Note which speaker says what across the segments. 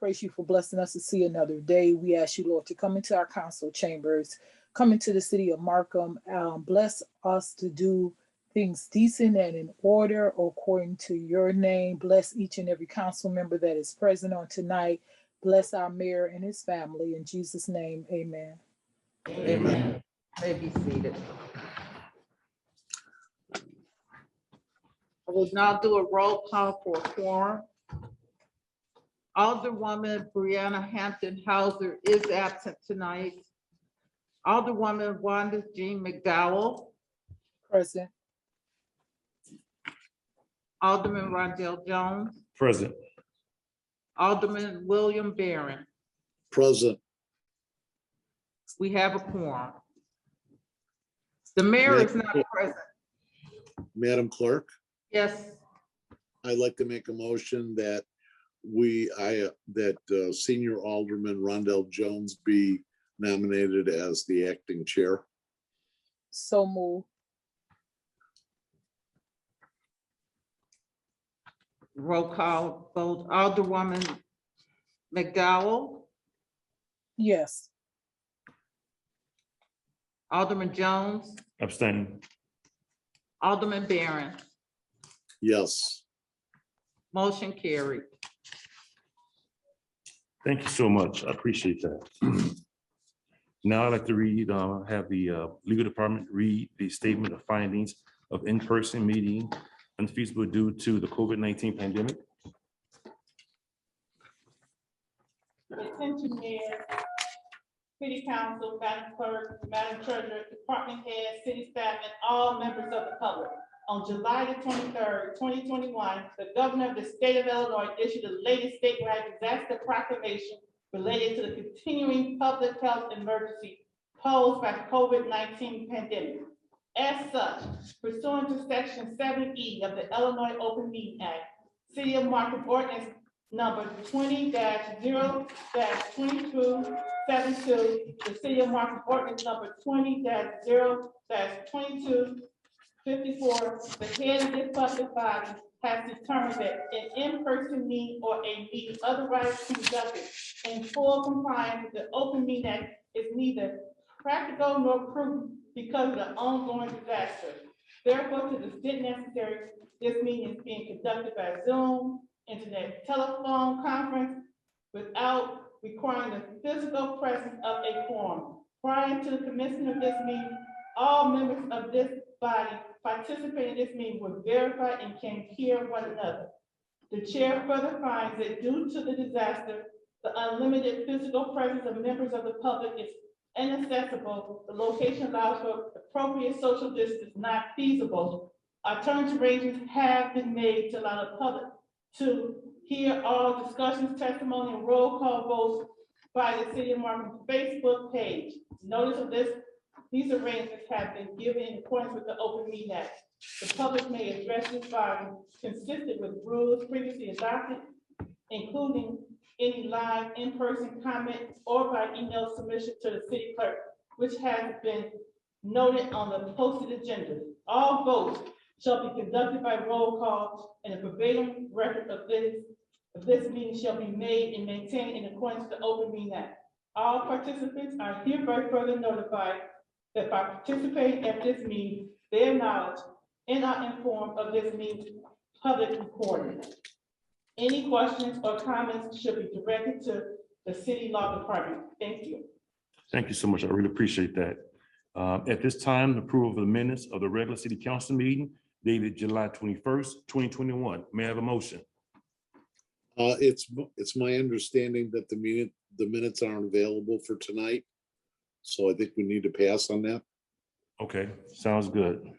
Speaker 1: praise you for blessing us to see another day. We ask you, Lord, to come into our council chambers, come into the city of Markham, bless us to do things decent and in order according to your name. Bless each and every council member that is present on tonight. Bless our mayor and his family. In Jesus' name, amen.
Speaker 2: Amen. May be seated. I will now do a roll call for a quorum. Alderwoman Brianna Hampton Hauser is absent tonight. Alderwoman Wanda Jean McDowell.
Speaker 1: Present.
Speaker 2: Alderman Rondell Jones.
Speaker 3: Present.
Speaker 2: Alderman William Barron.
Speaker 4: Present.
Speaker 2: We have a quorum. The mayor is not present.
Speaker 4: Madam Clerk,
Speaker 2: Yes,
Speaker 4: I'd like to make a motion that Senior Alderman Rondell Jones be nominated as the acting chair.
Speaker 1: So move.
Speaker 2: roll call vote. Alderwoman McDowell,
Speaker 1: Yes.
Speaker 2: Alderman Jones,
Speaker 3: Abstain.
Speaker 2: Alderman Barron.
Speaker 4: Yes.
Speaker 2: Motion carried.
Speaker 3: Thank you so much. I appreciate that. Now I'd like to read, have the legal department read the statement of findings of in-person meeting unfeasible due to the COVID-19 pandemic.
Speaker 5: Attention Mayor, City Council, Madam Clerk, Madam Treasurer, Department Head, City staff, and all members of the public. On July the 23rd, 2021, the governor of the state of Illinois issued the latest statewide disaster proclamation related to the continuing public health emergency posed by the COVID-19 pandemic. As such, pursuant to Section 7E of the Illinois Open Meeting Act, City of Markham Ordinance number 20-0-2272, the City of Markham Ordinance number 20-0-2254, the head of this public body has determined that an in-person meeting or a meeting otherwise conducted in full compliance with the Open Meeting Act is neither practical nor prudent because of the ongoing disaster. Therefore, to the extent necessary, this meeting is being conducted by Zoom, internet telephone conference, without requiring the physical presence of a quorum. Prior to the commencement of this meeting, all members of this body participating in this meeting were verified and can hear one another. The chair further finds that due to the disaster, the unlimited physical presence of members of the public is inaccessible. The location allows for appropriate social distance not feasible. Alternative arrangements have been made to allow the public to hear all discussions, testimony, and roll call votes by the City of Markham Facebook page. Notice of these arrangements have been given in accordance with the Open Meeting Act. The public may address this body consistent with rules previously adopted, including any live in-person comment or by email submission to the city clerk, which has been noted on the posted agenda. All votes shall be conducted by roll call, and a verbatim record of this meeting shall be made and maintained in accordance with the Open Meeting Act. All participants are hereby further notified that by participating at this meeting, they acknowledge and are informed of this meeting's public recording. Any questions or comments should be directed to the City Law Department. Thank you.
Speaker 3: Thank you so much. I really appreciate that. At this time, the approval of the minutes of the regular city council meeting dated July 21st, 2021. May I have a motion?
Speaker 4: It's my understanding that the minutes aren't available for tonight. So I think we need to pass on that.
Speaker 3: Okay, sounds good.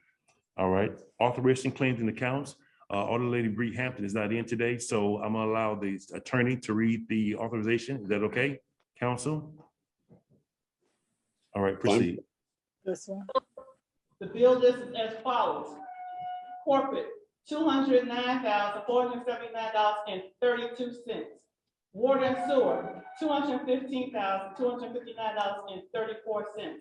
Speaker 3: All right, authorization claims and accounts. Alder Lady Bree Hampton is not in today, so I'm gonna allow the attorney to read the authorization. Is that okay, council? All right, proceed.
Speaker 1: This one.
Speaker 5: The bill list is as follows. Corporate, $209,479.32. Water and sewer, $215,259.34.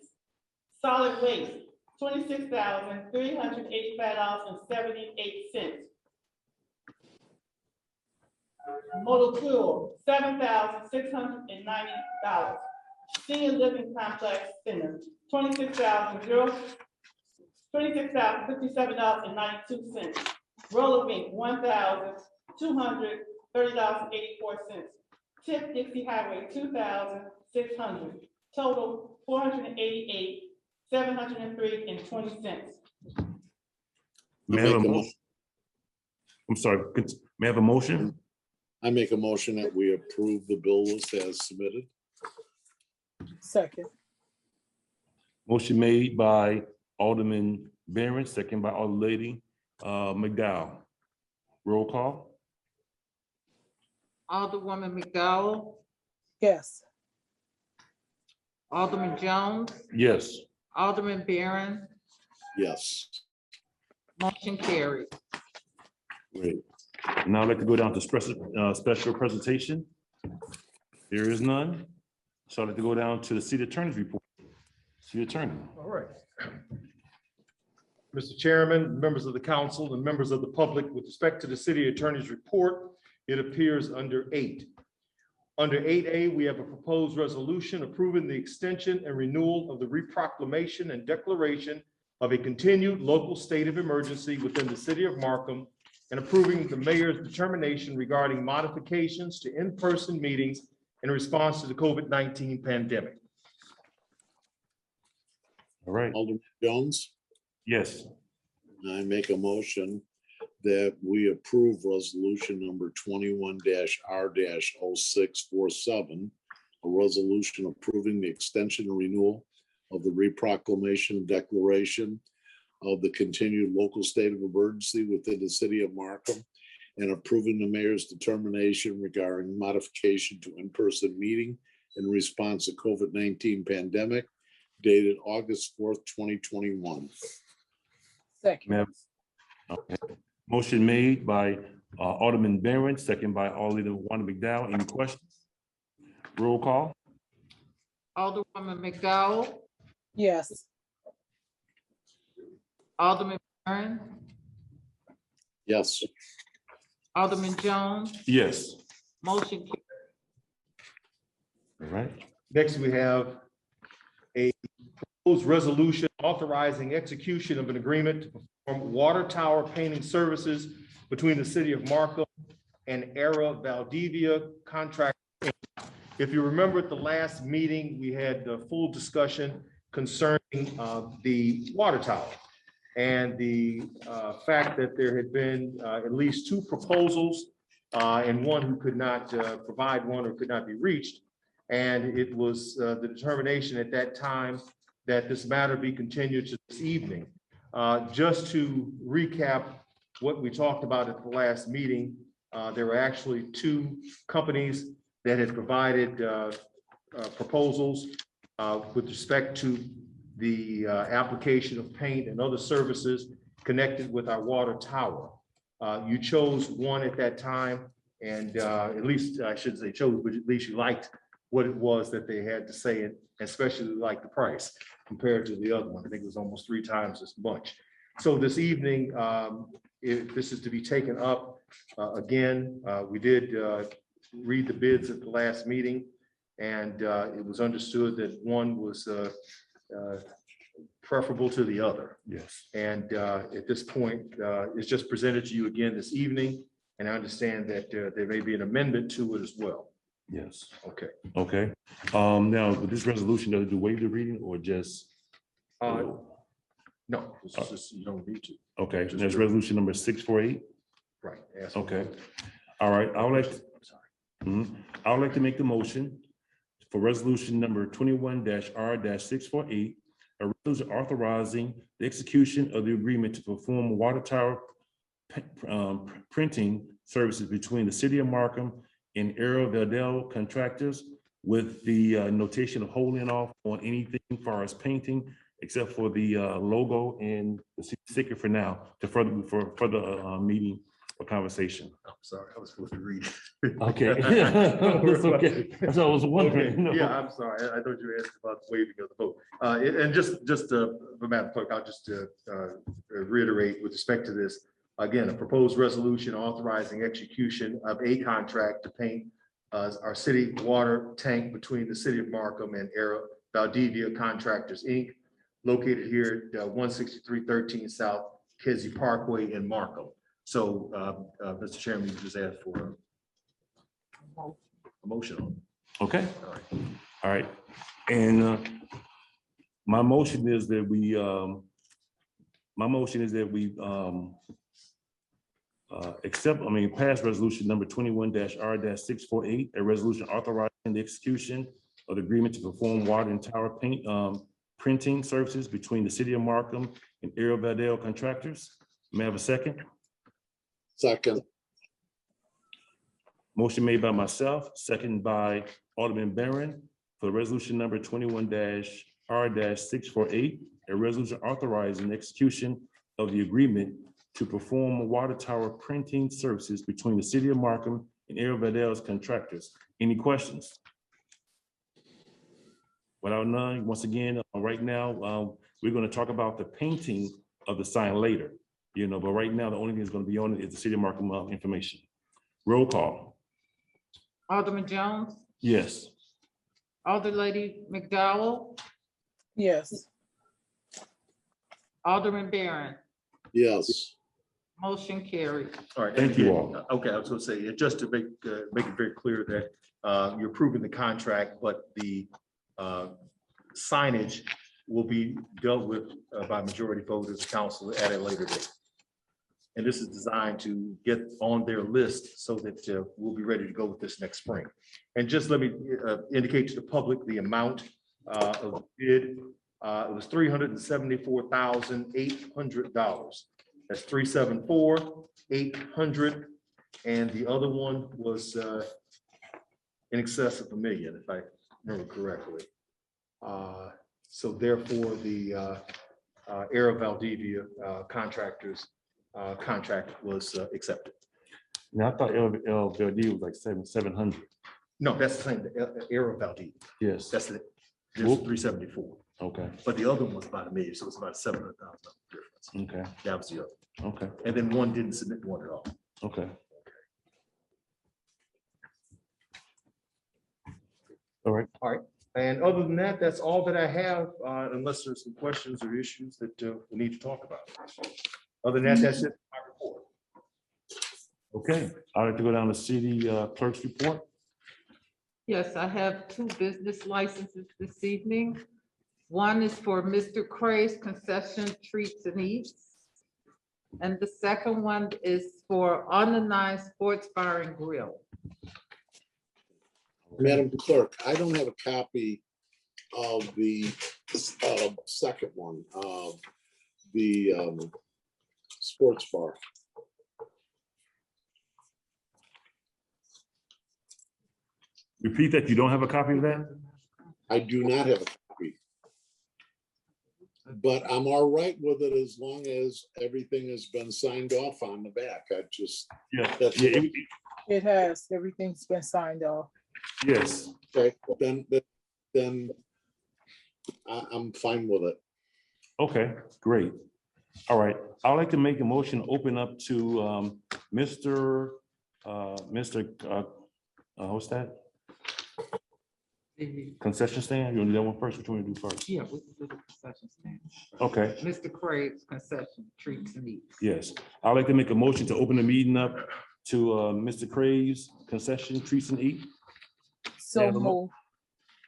Speaker 5: Solid waste, $26,385.78. Motor Fuel, $7,690. Senior Living Complex Center, $26,057.92. Roller rink, $1,230.84. Tip Dixie Highway, $2,600. Total, $488,703.20.
Speaker 3: May I have a motion? I'm sorry, may I have a motion?
Speaker 4: I make a motion that we approve the bill list as submitted.
Speaker 1: Second.
Speaker 3: Motion made by Alderman Barron, second by Alderlady McDowell. Roll call?
Speaker 2: Alderwoman McDowell,
Speaker 1: Yes.
Speaker 2: Alderman Jones,
Speaker 3: Yes.
Speaker 2: Alderman Barron,
Speaker 4: Yes.
Speaker 2: motion carried.
Speaker 4: Great.
Speaker 3: Now I'd like to go down to special presentation. There is none. So I'd like to go down to the city attorney's report. City attorney.
Speaker 6: All right. Mr. Chairman, members of the council, and members of the public, with respect to the city attorney's report, it appears under 8. Under 8A, we have a proposed resolution approving the extension and renewal of the reproclamation and declaration of a continued local state of emergency within the city of Markham and approving the mayor's determination regarding modifications to in-person meetings in response to the COVID-19 pandemic.
Speaker 3: All right.
Speaker 4: Alderman Jones,
Speaker 3: Yes.
Speaker 4: I make a motion that we approve resolution number 21-R-0647, a resolution approving the extension and renewal of the reproclamation declaration of the continued local state of emergency within the city of Markham and approving the mayor's determination regarding modification to in-person meeting in response to COVID-19 pandemic dated August 4th, 2021.
Speaker 1: Second.
Speaker 3: Ma'am. Okay. Motion made by Alderman Barron, second by Alderman Wanda McDowell. Any questions? Roll call?
Speaker 2: Alderwoman McDowell,
Speaker 1: Yes.
Speaker 2: Alderman Barron,
Speaker 4: Yes.
Speaker 2: Alderman Jones,
Speaker 3: Yes.
Speaker 2: motion carried.
Speaker 3: All right.
Speaker 6: Next, we have a proposed resolution authorizing execution of an agreement to perform water tower painting services between the city of Markham and Era Valdivia Contract. If you remember at the last meeting, we had a full discussion concerning the water tower and the fact that there had been at least 2 proposals and one who could not provide one or could not be reached. And it was the determination at that time that this matter be continued to this evening. Just to recap what we talked about at the last meeting, there were actually 2 companies that had provided proposals with respect to the application of paint and other services connected with our water tower. You chose one at that time, and at least I shouldn't say chose, but at least you liked what it was that they had to say, and especially like the price compared to the other one. I think it was almost 3 times as much. So this evening, if this is to be taken up again, we did read the bids at the last meeting, and it was understood that one was preferable to the other.
Speaker 3: Yes.
Speaker 6: And at this point, it's just presented to you again this evening, and I understand that there may be an amendment to it as well.
Speaker 3: Yes.
Speaker 6: Okay.
Speaker 3: Okay. Now, with this resolution, does it do waive the reading or just?
Speaker 6: No, this is just, you don't need to.
Speaker 3: Okay, there's resolution number 648.
Speaker 6: Right.
Speaker 3: Okay. All right, I would like to, I would like to make the motion for resolution number 21-R-648, a resolution authorizing the execution of the agreement to perform water tower printing services between the city of Markham and Era Valdivia Contractors, with the notation of holding off on anything as far as painting, except for the logo and the sticker for now, to further meeting or conversation.
Speaker 6: I'm sorry, I was supposed to read.
Speaker 3: Okay. It's okay. That's what I was wondering.
Speaker 6: Okay. Yeah, I'm sorry. I thought you were asking about the waiving of the vote. And just Madam Clerk, I'll just reiterate with respect to this. Again, a proposed resolution authorizing execution of a contract to paint our city water tank between the city of Markham and Era Valdivia Contractors, Inc., located here at 16313 South Kesey Parkway in Markham. So, Mr. Chairman, you just asked for a motion on it.
Speaker 3: Okay,
Speaker 6: All right.
Speaker 3: all right. And my motion is that we, pass resolution number 21-R-648, a resolution authorizing the execution of the agreement to perform water and tower paint, printing services between the city of Markham and Aero Vadell Contractors. May I have a second?
Speaker 4: Second,
Speaker 3: Motion made by myself, second by Alderman Barron for resolution number 21-R-648, a resolution authorizing the execution of the agreement to perform water tower printing services between the city of Markham and Aero Vadell's contractors. Any questions? Without none, once again, right now, we're going to talk about the painting of the sign later, but right now, the only thing that's going to be on it is the city of Markham information. Roll call.
Speaker 2: Alderman Jones,
Speaker 3: Yes.
Speaker 2: Alderlady McDowell,
Speaker 1: Yes.
Speaker 2: Alderman Barron,
Speaker 4: yes.
Speaker 2: motion carried.
Speaker 6: All right.
Speaker 3: Thank you all.
Speaker 6: Okay, I was going to say, just to make it very clear that you're approving the contract, but the signage will be dealt with by majority vote as council at a later date. And this is designed to get on their list so that we'll be ready to go with this next spring. And just let me indicate to the public the amount of the bid. It was $374,800. That's 374,800, and the other one was in excess of $1 million, if I remember correctly. So therefore, the Aero Valdivia Contractors contract was accepted.
Speaker 3: Now, I thought LVD was like 700.
Speaker 6: No, that's the same, Aero Valdivia.
Speaker 3: Yes.
Speaker 6: That's it. This
Speaker 3: Whoop.
Speaker 6: 374,
Speaker 3: Okay,
Speaker 6: but the other one was about $1 million, so it's about $700,000 difference.
Speaker 3: okay,
Speaker 6: That was the other.
Speaker 3: okay,
Speaker 6: And then one didn't submit one at all.
Speaker 3: okay. All right.
Speaker 6: And other than that, that's all that I have, unless there's some questions or issues that we need to talk about. Other than that, that's it. My report.
Speaker 3: Okay, I'd like to go down to city clerk's report.
Speaker 2: Yes, I have 2 business licenses this evening. One is for Mr. Cray's Concession Treats and Eats. And the second one is for On the Nine Sports Bar and Grill.
Speaker 4: Madam Clerk, I don't have a copy of the second one, the sports bar.
Speaker 3: Repeat that, you don't have a copy of that?
Speaker 4: I do not have a copy. But I'm all right with it as long as everything has been signed off on the back. I just,
Speaker 3: Yeah,
Speaker 4: That's-
Speaker 3: yeah,
Speaker 1: It has. Everything's been signed off.
Speaker 3: yes.
Speaker 4: okay, then I'm fine with it.
Speaker 3: Okay, great. All right, I'd like to make a motion, to open up to Mr. What's that? Concession stand? You want to do that one first? Which one you do first?
Speaker 2: Yeah, we can do the concession stand.
Speaker 3: Okay,
Speaker 2: Mr. Craig's Concession Treats and Eats.
Speaker 3: yes. I'd like to make a motion to open the meeting up to Mr. Crave's Concession Treats and Eat.
Speaker 1: So
Speaker 3: Yeah, the mo-
Speaker 1: move.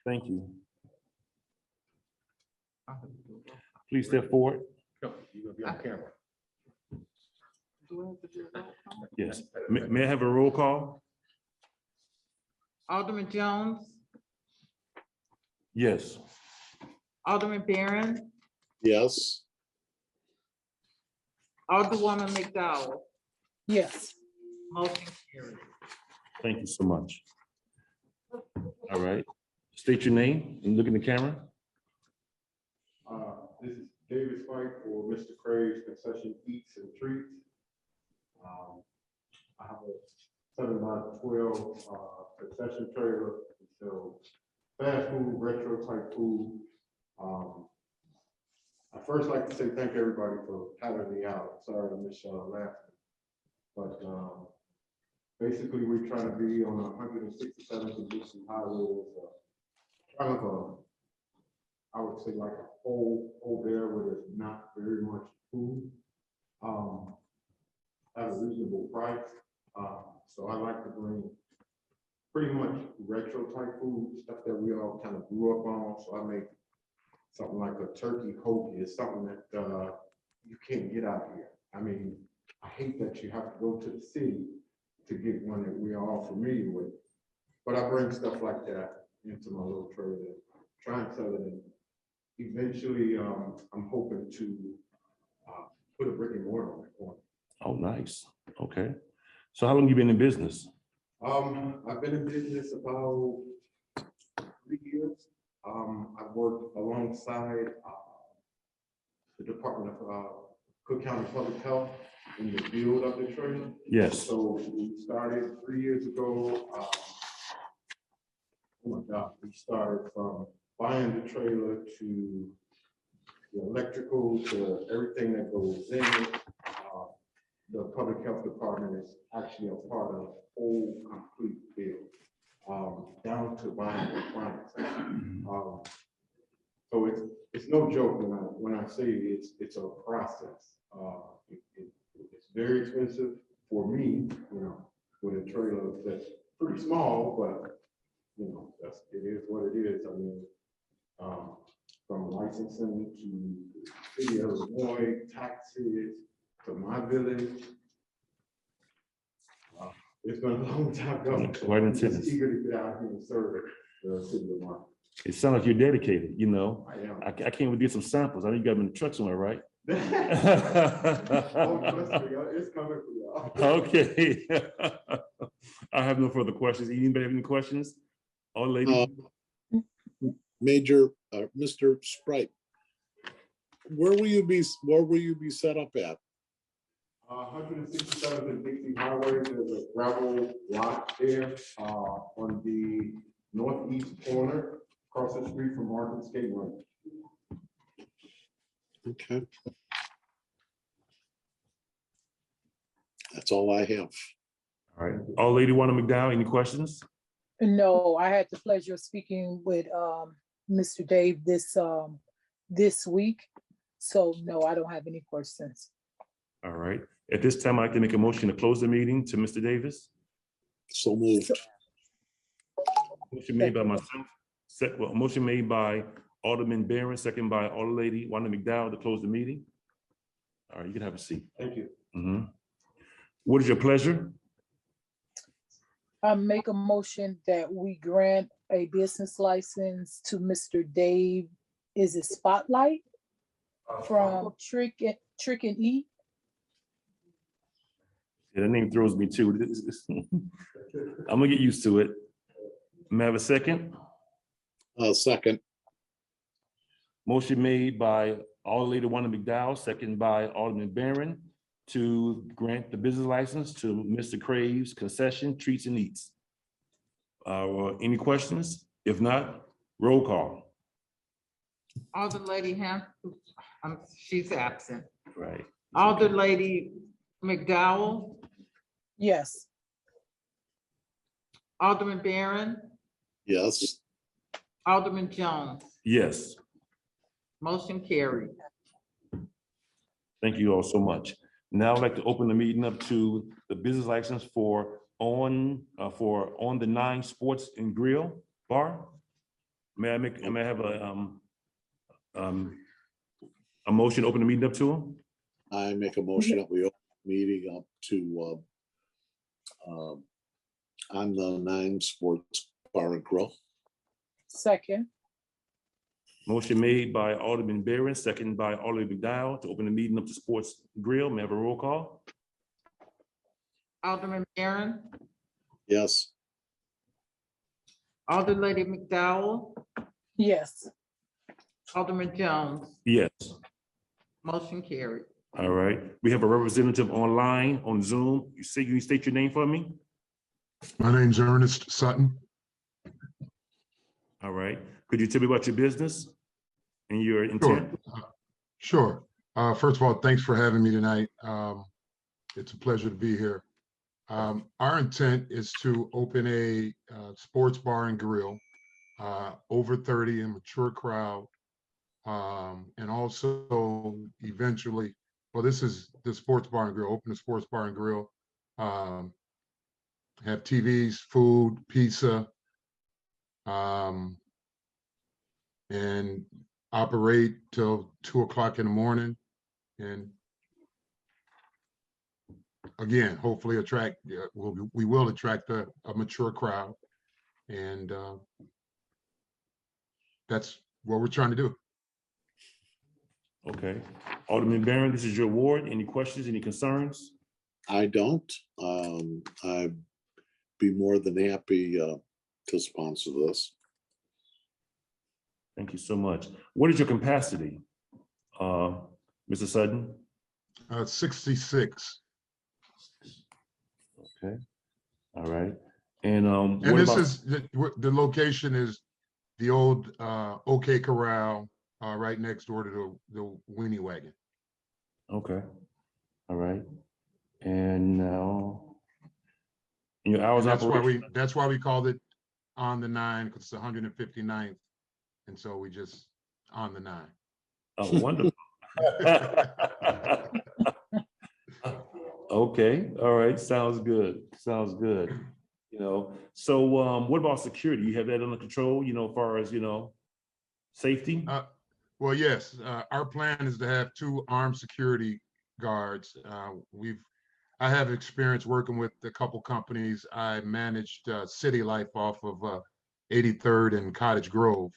Speaker 3: Thank you. Please step forward.
Speaker 6: No, you're gonna be on camera.
Speaker 2: Do I have to do a roll call?
Speaker 3: Yes. May I have a roll call?
Speaker 2: Alderman Jones,
Speaker 3: Yes.
Speaker 2: Alderman Barron,
Speaker 4: Yes,
Speaker 2: Alderwoman McDowell,
Speaker 1: Yes.
Speaker 2: motion carried.
Speaker 3: Thank you so much. All right. State your name and look in the camera.
Speaker 7: This is David Spike for Mr. Craig's Concession Eats and Treats. I have a 7x12 concession trailer, so fast food, retro type food. I first like to say thank everybody for having me out. Sorry I missed y'all last But basically, we're trying to be on 167th and Dixie Highway. Kind of I would say like a hole there where there's not very much food. At a reasonable price. So I like to bring pretty much retro type food, stuff that we all kind of grew up on. So I make something like a turkey hoagie. It's something that you can't get out here. I mean, I hate that you have to go to the city to get one that we're all familiar with. But I bring stuff like that into my little trailer, try and sell it. And eventually, I'm hoping to put a brick and mortar on the corner.
Speaker 3: Oh, nice. Okay. So how long you been in business?
Speaker 7: I've been in business about 3 years. I've worked alongside the Department of Cook County Public Health in the build of the trailer.
Speaker 3: Yes.
Speaker 7: So we started 3 years ago. Oh my God, we started from buying the trailer to the electrical to everything that goes in it. The public health department is actually a part of the whole complete build, down to buying appliances. So it's no joke when I say it's a process. It's very expensive for me, you know, with a trailer that's pretty small, but you know, it is what it is. I mean, from licensing to city of Illinois, taxes, to my village. It's been a long time coming.
Speaker 3: Quite
Speaker 7: I'm just
Speaker 3: intense.
Speaker 7: eager to get out here and serve the city of Markham.
Speaker 3: It sounds like you're dedicated, you know.
Speaker 7: I am.
Speaker 3: I can't even get some samples. I know you got them in the truck somewhere, right?
Speaker 7: Oh, trust me, it's coming for y'all.
Speaker 3: Okay. I have no further questions. Anybody have any questions? All lady?
Speaker 4: Major, Mr. Sprite, where will you be set up at?
Speaker 7: 167th and Dixie Highway, there's a gravel lot there on the northeast corner, across the street from Markham Skate Rink.
Speaker 4: Okay. That's all I have.
Speaker 3: All right. All lady Wanda McDowell, any questions?
Speaker 1: No, I had the pleasure of speaking with Mr. Dave this week. So no, I don't have any questions.
Speaker 3: All right. At this time, I'd like to make a motion to close the meeting to Mr. Davis.
Speaker 4: So moved.
Speaker 3: Motion made by myself. Motion made by Alderman Barron, second by Alderlady Wanda McDowell to close the meeting. All right, you can have a seat.
Speaker 7: Thank you.
Speaker 3: Mhm. What is your pleasure?
Speaker 1: I make a motion that we grant a business license to Mr. Dave, is it Spotlight? From Trick and Eat?
Speaker 3: Yeah, that name throws me too. I'm gonna get used to it. May I have a second?
Speaker 4: Second.
Speaker 3: Motion made by Alderlady Wanda McDowell, second by Alderman Barron to grant the business license to Mr. Crave's Concession Treats and Eats. Any questions? If not, roll call.
Speaker 2: Alderlady she's absent.
Speaker 3: Right.
Speaker 2: Alderlady McDowell,
Speaker 1: Yes.
Speaker 2: Alderman Barron,
Speaker 4: Yes.
Speaker 2: Alderman Jones.
Speaker 3: Yes.
Speaker 2: Motion carried.
Speaker 3: Thank you all so much. Now I'd like to open the meeting up to the business license for On the 9 Sports and Grill Bar. May I have a motion to open the meeting up to them?
Speaker 4: I make a motion that we open the meeting up to On the 9 Sports Bar and Grill.
Speaker 1: Second.
Speaker 3: Motion made by Alderman Barron, second by Alderman McDowell to open the meeting up to Sports Grill. May I have a roll call?
Speaker 2: Alderman Barron,
Speaker 4: Yes.
Speaker 2: Alderlady McDowell,
Speaker 1: Yes.
Speaker 2: Alderman Jones.
Speaker 3: Yes.
Speaker 2: Motion carried.
Speaker 3: All right. We have a representative online on Zoom. You state your name for me?
Speaker 8: My name's Ernest Sutton.
Speaker 3: All right. Could you tell me about your business and your intent?
Speaker 8: Sure. First of all, thanks for having me tonight. It's a pleasure to be here. Our intent is to open a sports bar and grill, over 30 and mature crowd. And also eventually, well, this is the sports bar and grill, open the sports bar and grill. Have TVs, food, pizza, and operate till 2 o'clock in the morning. And again, hopefully we will attract a mature crowd. And that's what we're trying to do.
Speaker 3: Okay. Alderman Barron, this is your ward. Any questions, any concerns?
Speaker 4: I don't. I'd be more than happy to sponsor this.
Speaker 3: Thank you so much. What is your capacity, Mr. Sutton?
Speaker 8: 66.
Speaker 3: Okay. All right. And
Speaker 8: And
Speaker 3: what
Speaker 8: this
Speaker 3: about,
Speaker 8: is, the location is the old OK Corral, right next door to the Winnie Wagon.
Speaker 3: okay. All right. And now, in your hours
Speaker 8: And
Speaker 3: of operation?
Speaker 8: that's why we called it On the 9, because it's 159th. And so we just on the 9.
Speaker 3: Oh, wonderful. Okay, all right, sounds good, sounds good. You know, so what about security? You have that under control, you know, as far as, you know, safety?
Speaker 8: Well, yes, our plan is to have 2 armed security guards. I have experience working with a couple companies. I managed City Life off of 83rd and Cottage Grove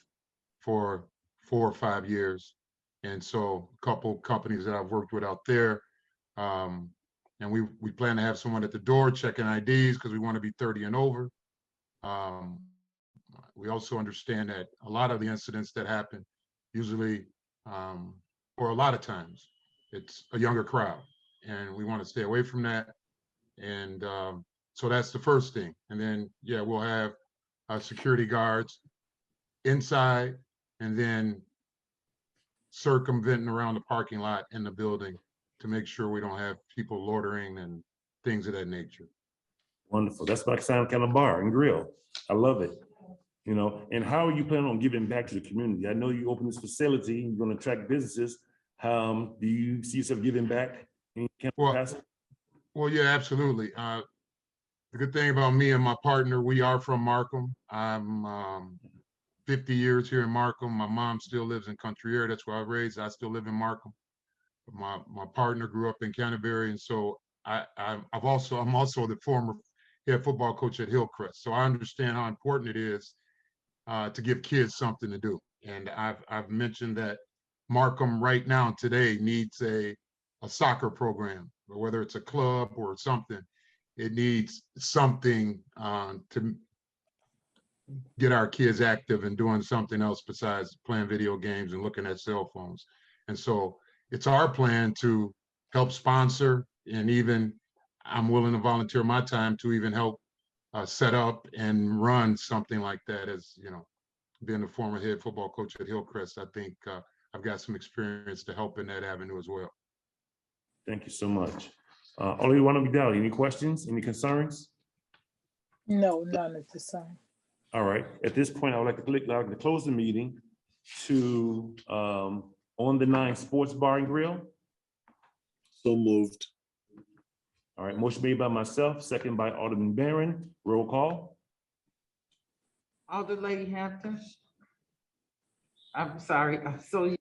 Speaker 8: for 4 or 5 years. And so a couple companies that I've worked with out there. And we plan to have someone at the door checking IDs because we want to be 30 and over. We also understand that a lot of the incidents that happen usually, or a lot of times, it's a younger crowd, and we want to stay away from that. And so that's the first thing. And then, yeah, we'll have security guards inside, and then circumventing around the parking lot in the building to make sure we don't have people loitering and things of that nature.
Speaker 3: Wonderful, that's like some kind of bar and grill. I love it. You know, and how are you planning on giving back to the community? I know you open this facility, you're going to attract businesses. Do you see yourself giving back in capacity?
Speaker 8: Well, yeah, absolutely. The good thing about me and my partner, we are from Markham. I'm 50 years here in Markham. My mom still lives in Country Air. That's where I was raised. I still live in Markham. My partner grew up in Canterbury, and so I'm also the former head football coach at Hillcrest. So I understand how important it is to give kids something to do. And I've mentioned that Markham right now today needs a soccer program, whether it's a club or something. It needs something to get our kids active and doing something else besides playing video games and looking at cell phones. And so it's our plan to help sponsor, and even I'm willing to volunteer my time to even help set up and run something like that. As you know, being a former head football coach at Hillcrest, I think I've got some experience to help in that avenue as well.
Speaker 3: Thank you so much. Alderman McDowell, any questions, any concerns?
Speaker 1: No, none at this time.
Speaker 3: All right, at this point, I would like to close the meeting to On the 9 Sports Bar and Grill.
Speaker 4: So moved.
Speaker 3: All right, motion made by myself, second by Alderman Barron. Roll call.
Speaker 2: Alder Lady Hampton. I'm sorry, I'm so.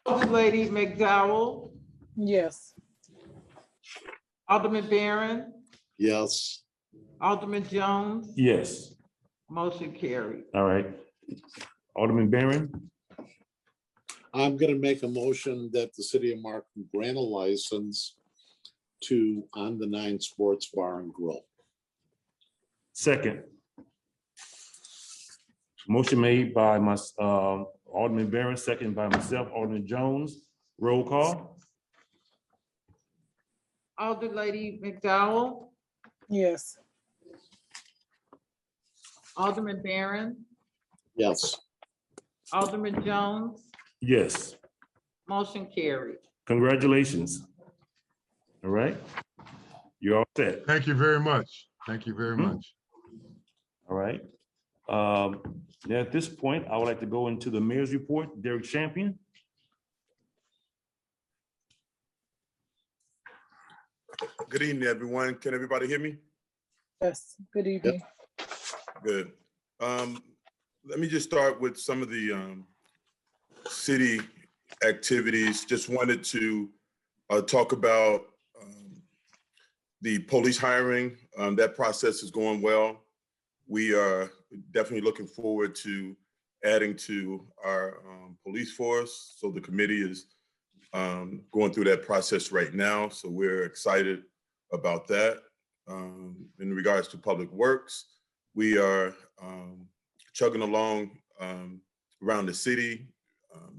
Speaker 2: Alder Lady McDowell,
Speaker 1: Yes.
Speaker 2: Alderman Barron,
Speaker 4: Yes.
Speaker 2: Alderman Jones,
Speaker 3: Yes.
Speaker 2: motion carried.
Speaker 3: All right. Alderman Barron.
Speaker 4: I'm going to make a motion that the city of Markham grant a license to On the 9 Sports Bar and Grill.
Speaker 3: Second. Motion made by my Alderman Barron, second by myself, Alderman Jones. Roll call.
Speaker 2: Alder Lady McDowell,
Speaker 1: Yes.
Speaker 2: Alderman Barron,
Speaker 4: Yes.
Speaker 2: Alderman Jones,
Speaker 3: Yes.
Speaker 2: motion carried.
Speaker 3: Congratulations. All right. You're all set.
Speaker 8: Thank you very much. Thank you very
Speaker 3: Mhm.
Speaker 8: much.
Speaker 3: All right. Now at this point, I would like to go into the mayor's report. Derek Champion.
Speaker 9: Good evening, everyone. Can everybody hear me?
Speaker 1: Yes, good evening.
Speaker 9: Good. Let me just start with some of the city activities. Just wanted to talk about the police hiring. That process is going well. We are definitely looking forward to adding to our police force. So the committee is going through that process right now. So we're excited about that. In regards to public works, we are chugging along around the city.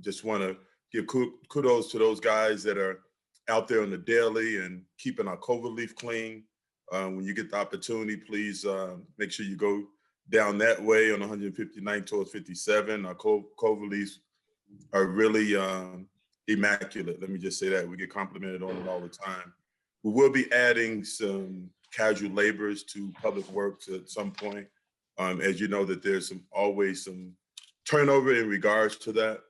Speaker 9: Just want to give kudos to those guys that are out there on the daily and keeping our COVID leaf clean. When you get the opportunity, please make sure you go down that way on 159 towards 57. Our COVID leaves are really immaculate. Let me just say that. We get complimented on it all the time. We will be adding some casual laborers to public works at some point. As you know, that there's always some turnover in regards to that.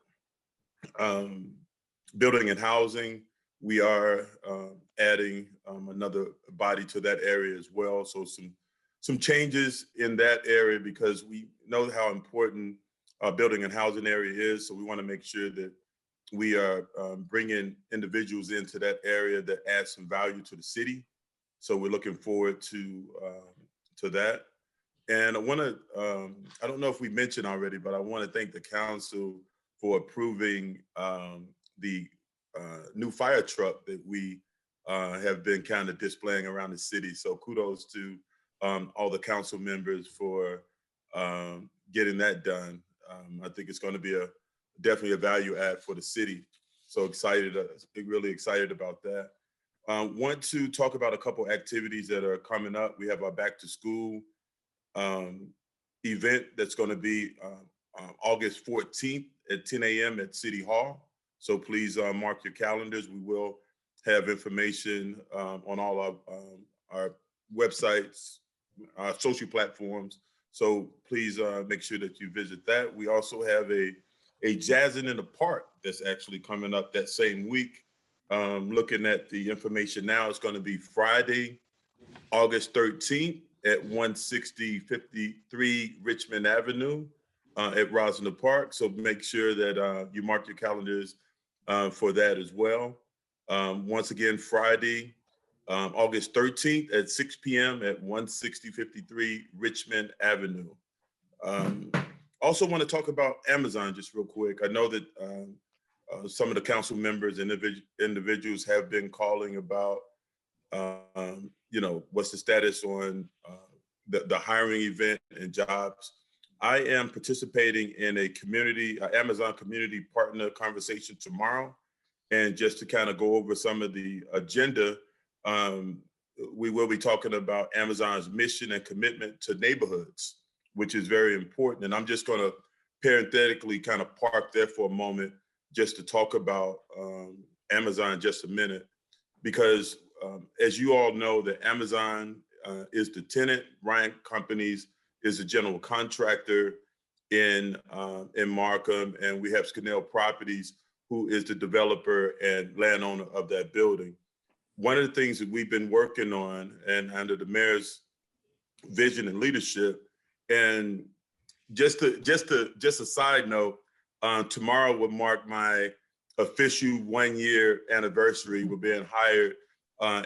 Speaker 9: Building and housing, we are adding another body to that area as well. So some changes in that area because we know how important building and housing area is. So we want to make sure that we are bringing individuals into that area that add some value to the city. So we're looking forward to that. And I want to, I don't know if we mentioned already, but I want to thank the council for approving the new fire truck that we have been kind of displaying around the city. So kudos to all the council members for getting that done. I think it's going to be definitely a value add for the city. So excited, really excited about that. Want to talk about a couple activities that are coming up. We have our back to school event that's going to be August 14th at 10 a.m. at City Hall. So please mark your calendars. We will have information on all our websites, our social platforms. So please make sure that you visit that. We also have a Jazzin' in the Park that's actually coming up that same week. Looking at the information now, it's going to be Friday, August 13th at 16053 Richmond Avenue at Rosner Park. So make sure that you mark your calendars for that as well. Once again, Friday, August 13th at 6 p.m. at 16053 Richmond Avenue. Also want to talk about Amazon just real quick. I know that some of the council members, individuals have been calling about, you know, what's the status on the hiring event and jobs. I am participating in a Amazon community partner conversation tomorrow. And just to kind of go over some of the agenda, we will be talking about Amazon's mission and commitment to neighborhoods, which is very important. And I'm just going to parenthetically kind of park there for a moment just to talk about Amazon just a minute, because as you all know, that Amazon is the tenant, Ryan Companies is a general contractor in Markham, and we have Scannell Properties, who is the developer and landowner of that building. One of the things that we've been working on, and under the mayor's vision and leadership, and just a side note, tomorrow will mark my official 1-year anniversary with being hired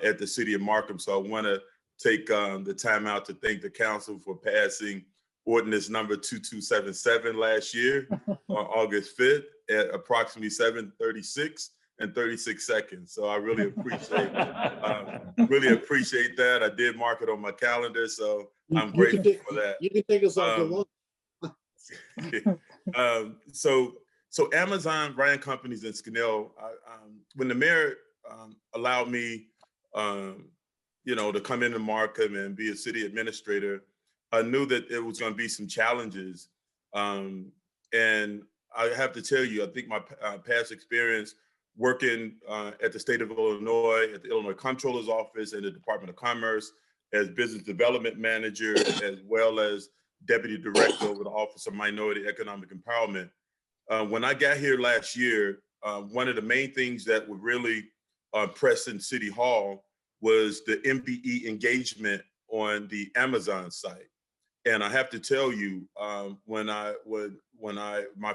Speaker 9: at the city of Markham. So I want to take the time out to thank the council for passing ordinance number 2277 last year on August 5th at approximately 7:36 and 36 seconds. So I really appreciate that. I did mark it on my calendar, so I'm grateful for that.
Speaker 4: You can take us off the
Speaker 9: lunch. So Amazon, Ryan Companies, and Scannell, when the mayor allowed me, you know, to come into Markham and be a city administrator, I knew that there was going to be some challenges. And I have to tell you, I think my past experience working at the state of Illinois, at the Illinois Comptroller's Office and the Department of Commerce as business development manager, as well as deputy director over the Office of Minority Economic Empowerment. When I got here last year, one of the main things that were really pressed in City Hall was the MBE engagement on the Amazon site. And I have to tell you, my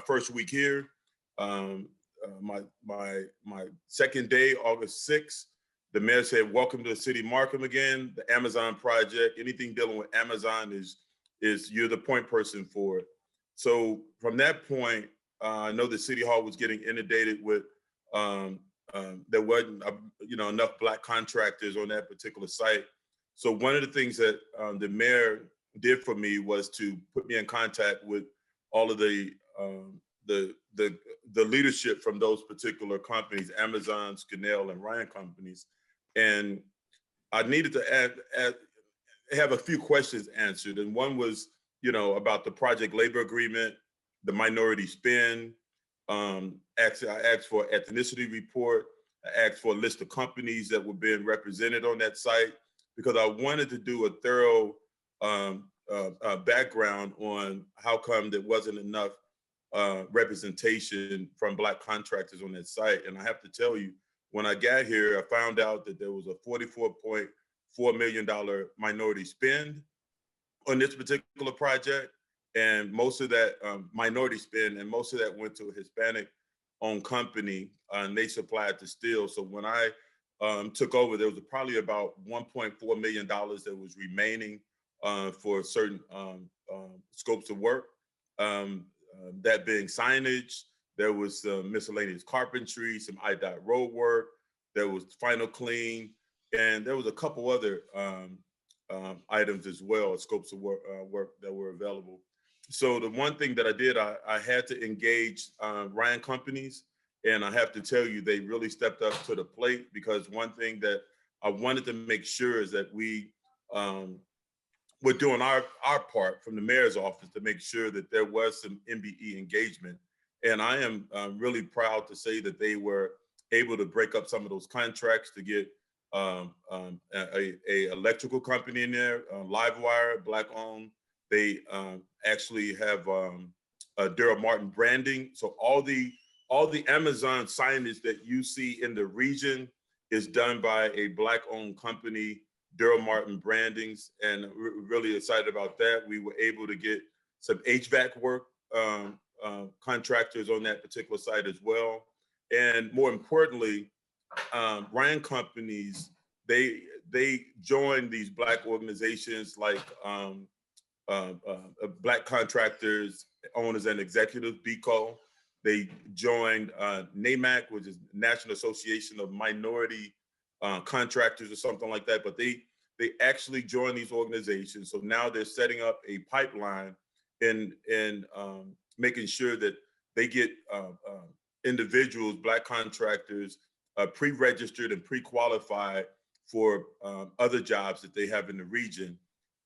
Speaker 9: first week here, my second day, August 6th, the mayor said, "Welcome to the city of Markham again. The Amazon project, anything dealing with Amazon is you're the point person for it." So from that point, I know the City Hall was getting inundated with there wasn't enough Black contractors on that particular site. So one of the things that the mayor did for me was to put me in contact with all of the leadership from those particular companies, Amazon, Scannell, and Ryan companies, and I needed to have a few questions answered. And one was, about the project labor agreement, the minority spend. I asked for ethnicity report. I asked for a list of companies that were being represented on that site, because I wanted to do a thorough background on how come there wasn't enough representation from Black contractors on that site. And I have to tell you, when I got here, I found out that there was a $44.4 million minority spend on this particular project. And most of that minority spend, and most of that went to a Hispanic-owned company, and they supplied the steel. So when I took over, there was probably about $1.4 million that was remaining for certain scopes of work. That being signage, there was some miscellaneous carpentry, some IDOT road work, there was final clean, and there was a couple other items as well, scopes of work that were available. So the one thing that I did, I had to engage Ryan companies, and I have to tell you, they really stepped up to the plate, because one thing that I wanted to make sure is that we were doing our part from the mayor's office to make sure that there was some MBE engagement. And I am really proud to say that they were able to break up some of those contracts to get a electrical company in there, Livewire, Black owned. They actually have Daryl Martin branding. So all the Amazon signage that you see in the region is done by a Black owned company, Daryl Martin Brandings, and we're really excited about that. We were able to get some HVAC work contractors on that particular site as well. And more importantly, Ryan companies, they joined these Black organizations like Black Contractors, Owners and Executives, BCO. They joined NAMAC, which is National Association of Minority Contractors or something like that, but they actually joined these organizations. So now they're setting up a pipeline in making sure that they get individuals, Black contractors, pre-registered and pre-qualified for other jobs that they have in the region.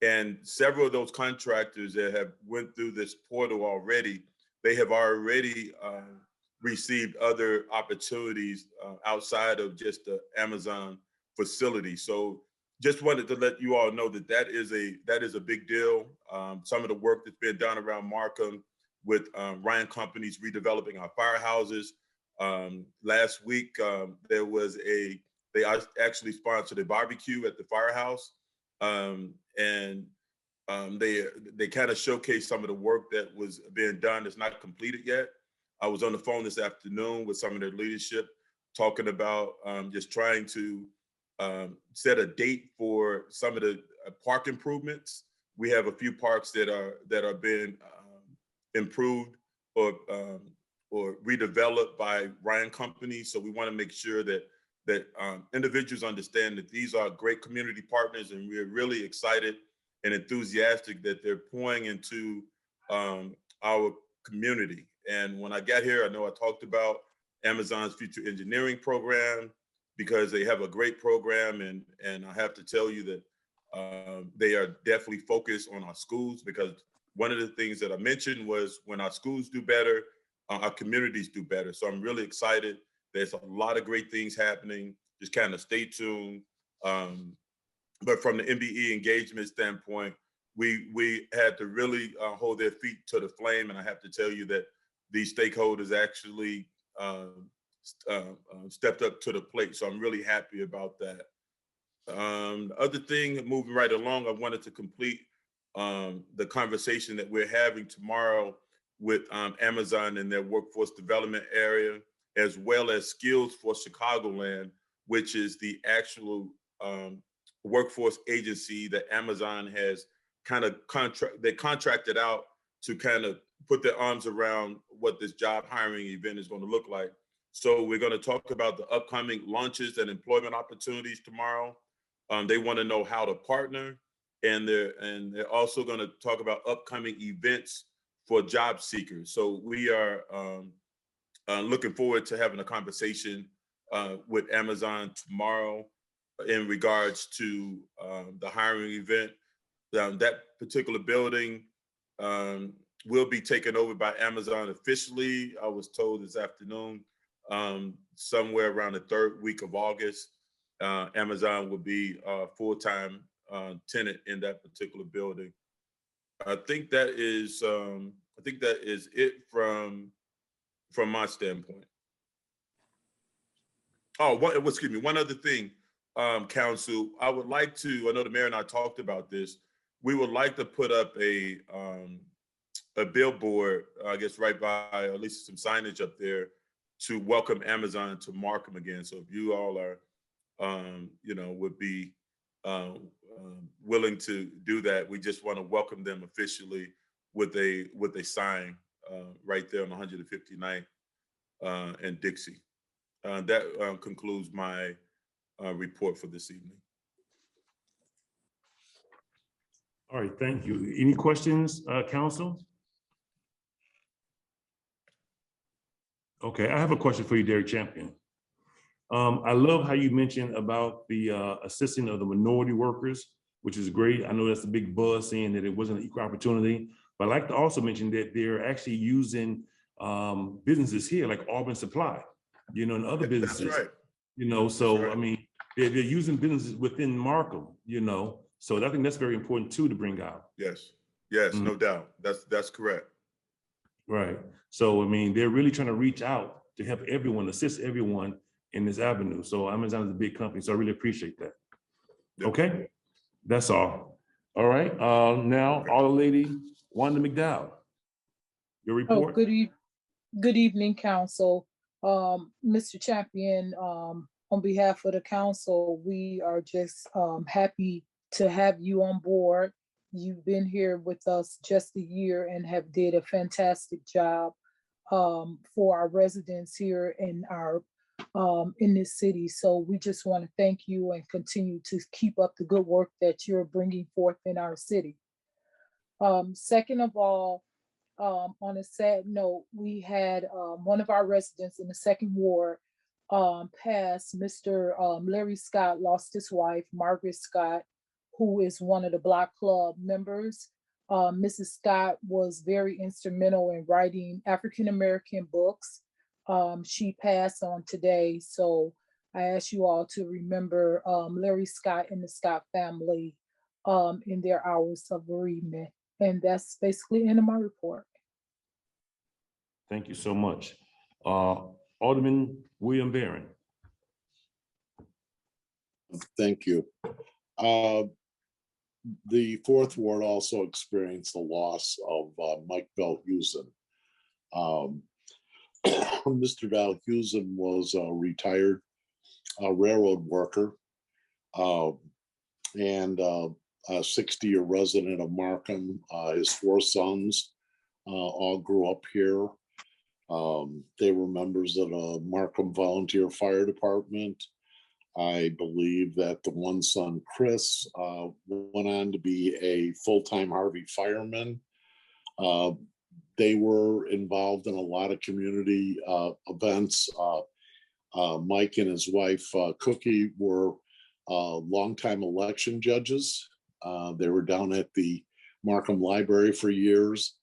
Speaker 9: And several of those contractors that have went through this portal already, they have already received other opportunities outside of just the Amazon facility. So just wanted to let you all know that that is a big deal. Some of the work that's been done around Markham with Ryan companies redeveloping our firehouses. Last week, they actually sponsored a barbecue at the firehouse. And they kind of showcased some of the work that was being done that's not completed yet. I was on the phone this afternoon with some of their leadership talking about just trying to set a date for some of the park improvements. We have a few parks that are being improved or redeveloped by Ryan companies. So we want to make sure that individuals understand that these are great community partners, and we're really excited and enthusiastic that they're pouring into our community. And when I got here, I know I talked about Amazon's future engineering program, because they have a great program, and I have to tell you that they are definitely focused on our schools, because one of the things that I mentioned was when our schools do better, our communities do better. So I'm really excited There's a lot of great things happening. Just kind of stay tuned. But from the MBE engagement standpoint, we had to really hold their feet to the flame. And I have to tell you that these stakeholders actually stepped up to the plate. So I'm really happy about that. The other thing, moving right along, I wanted to complete the conversation that we're having tomorrow with Amazon and their workforce development area, as well as Skills for Chicagoland, which is the actual workforce agency that Amazon has kind of contracted out to kind of put their arms around what this job hiring event is going to look like. So we're going to talk about the upcoming launches and employment opportunities tomorrow. They want to know how to partner, and they're also going to talk about upcoming events for job seekers. So we are looking forward to having a conversation with Amazon tomorrow in regards to the hiring event. That particular building will be taken over by Amazon officially. I was told this afternoon, somewhere around the third week of August, Amazon will be a full-time tenant in that particular building. I think that is it from my standpoint. Oh, excuse me. One other thing, Council, I would like to. I know the mayor and I talked about this. We would like to put up a billboard, I guess, right by, at least some signage up there, to welcome Amazon to Markham again. So if you all are, would be willing to do that, we just want to welcome them officially with a sign right there on 159th and Dixie. That concludes my report for this evening.
Speaker 3: All right, thank you. Any questions, Council? Okay, I have a question for you, Derek Champion. I love how you mentioned about the assisting of the minority workers, which is great. I know that's a big buzz saying that it wasn't an equal opportunity, but I'd like to also mention that they're actually using businesses here like Auburn Supply, and other businesses. That's right. So right. I mean, they're using businesses within Markham, so I think that's very important too to bring out.
Speaker 9: Yes, no doubt. That's correct.
Speaker 3: Right. So I mean, they're really trying to reach out to help everyone, assist everyone in this avenue. So Amazon is a big company, so I really appreciate that. Yep. Okay, that's all. All right. Now, All Lady Wanda McDowell, your report.
Speaker 1: Oh, good evening, Council. Mr. Champion, on behalf of the Council, we are just happy to have you on board. You've been here with us just a year and have did a fantastic job for our residents here in our in this city. So we just want to thank you and continue to keep up the good work that you're bringing forth in our city. Second of all, on a sad note, we had one of our residents in the second ward passed. Mr. Larry Scott lost his wife, Margaret Scott, who is one of the Block Club members. Mrs. Scott was very instrumental in writing African-American books. She passed on today, so I ask you all to remember Larry Scott and the Scott family in their hours of bereavement. And that's basically the end of my report.
Speaker 3: Thank you so much. Alderman William Barron.
Speaker 4: Thank you. The fourth ward also experienced the loss of Mike Belhusen. Mr. Belhusen was a retired railroad worker and a 60-year resident of Markham. His four sons all grew up here. They were members of the Markham Volunteer Fire Department. I believe that the one son, Chris, went on to be a full-time Harvey fireman. They were involved in a lot of community events. Mike and his wife, Cookie, were longtime election judges. They were down at the Markham Library for years.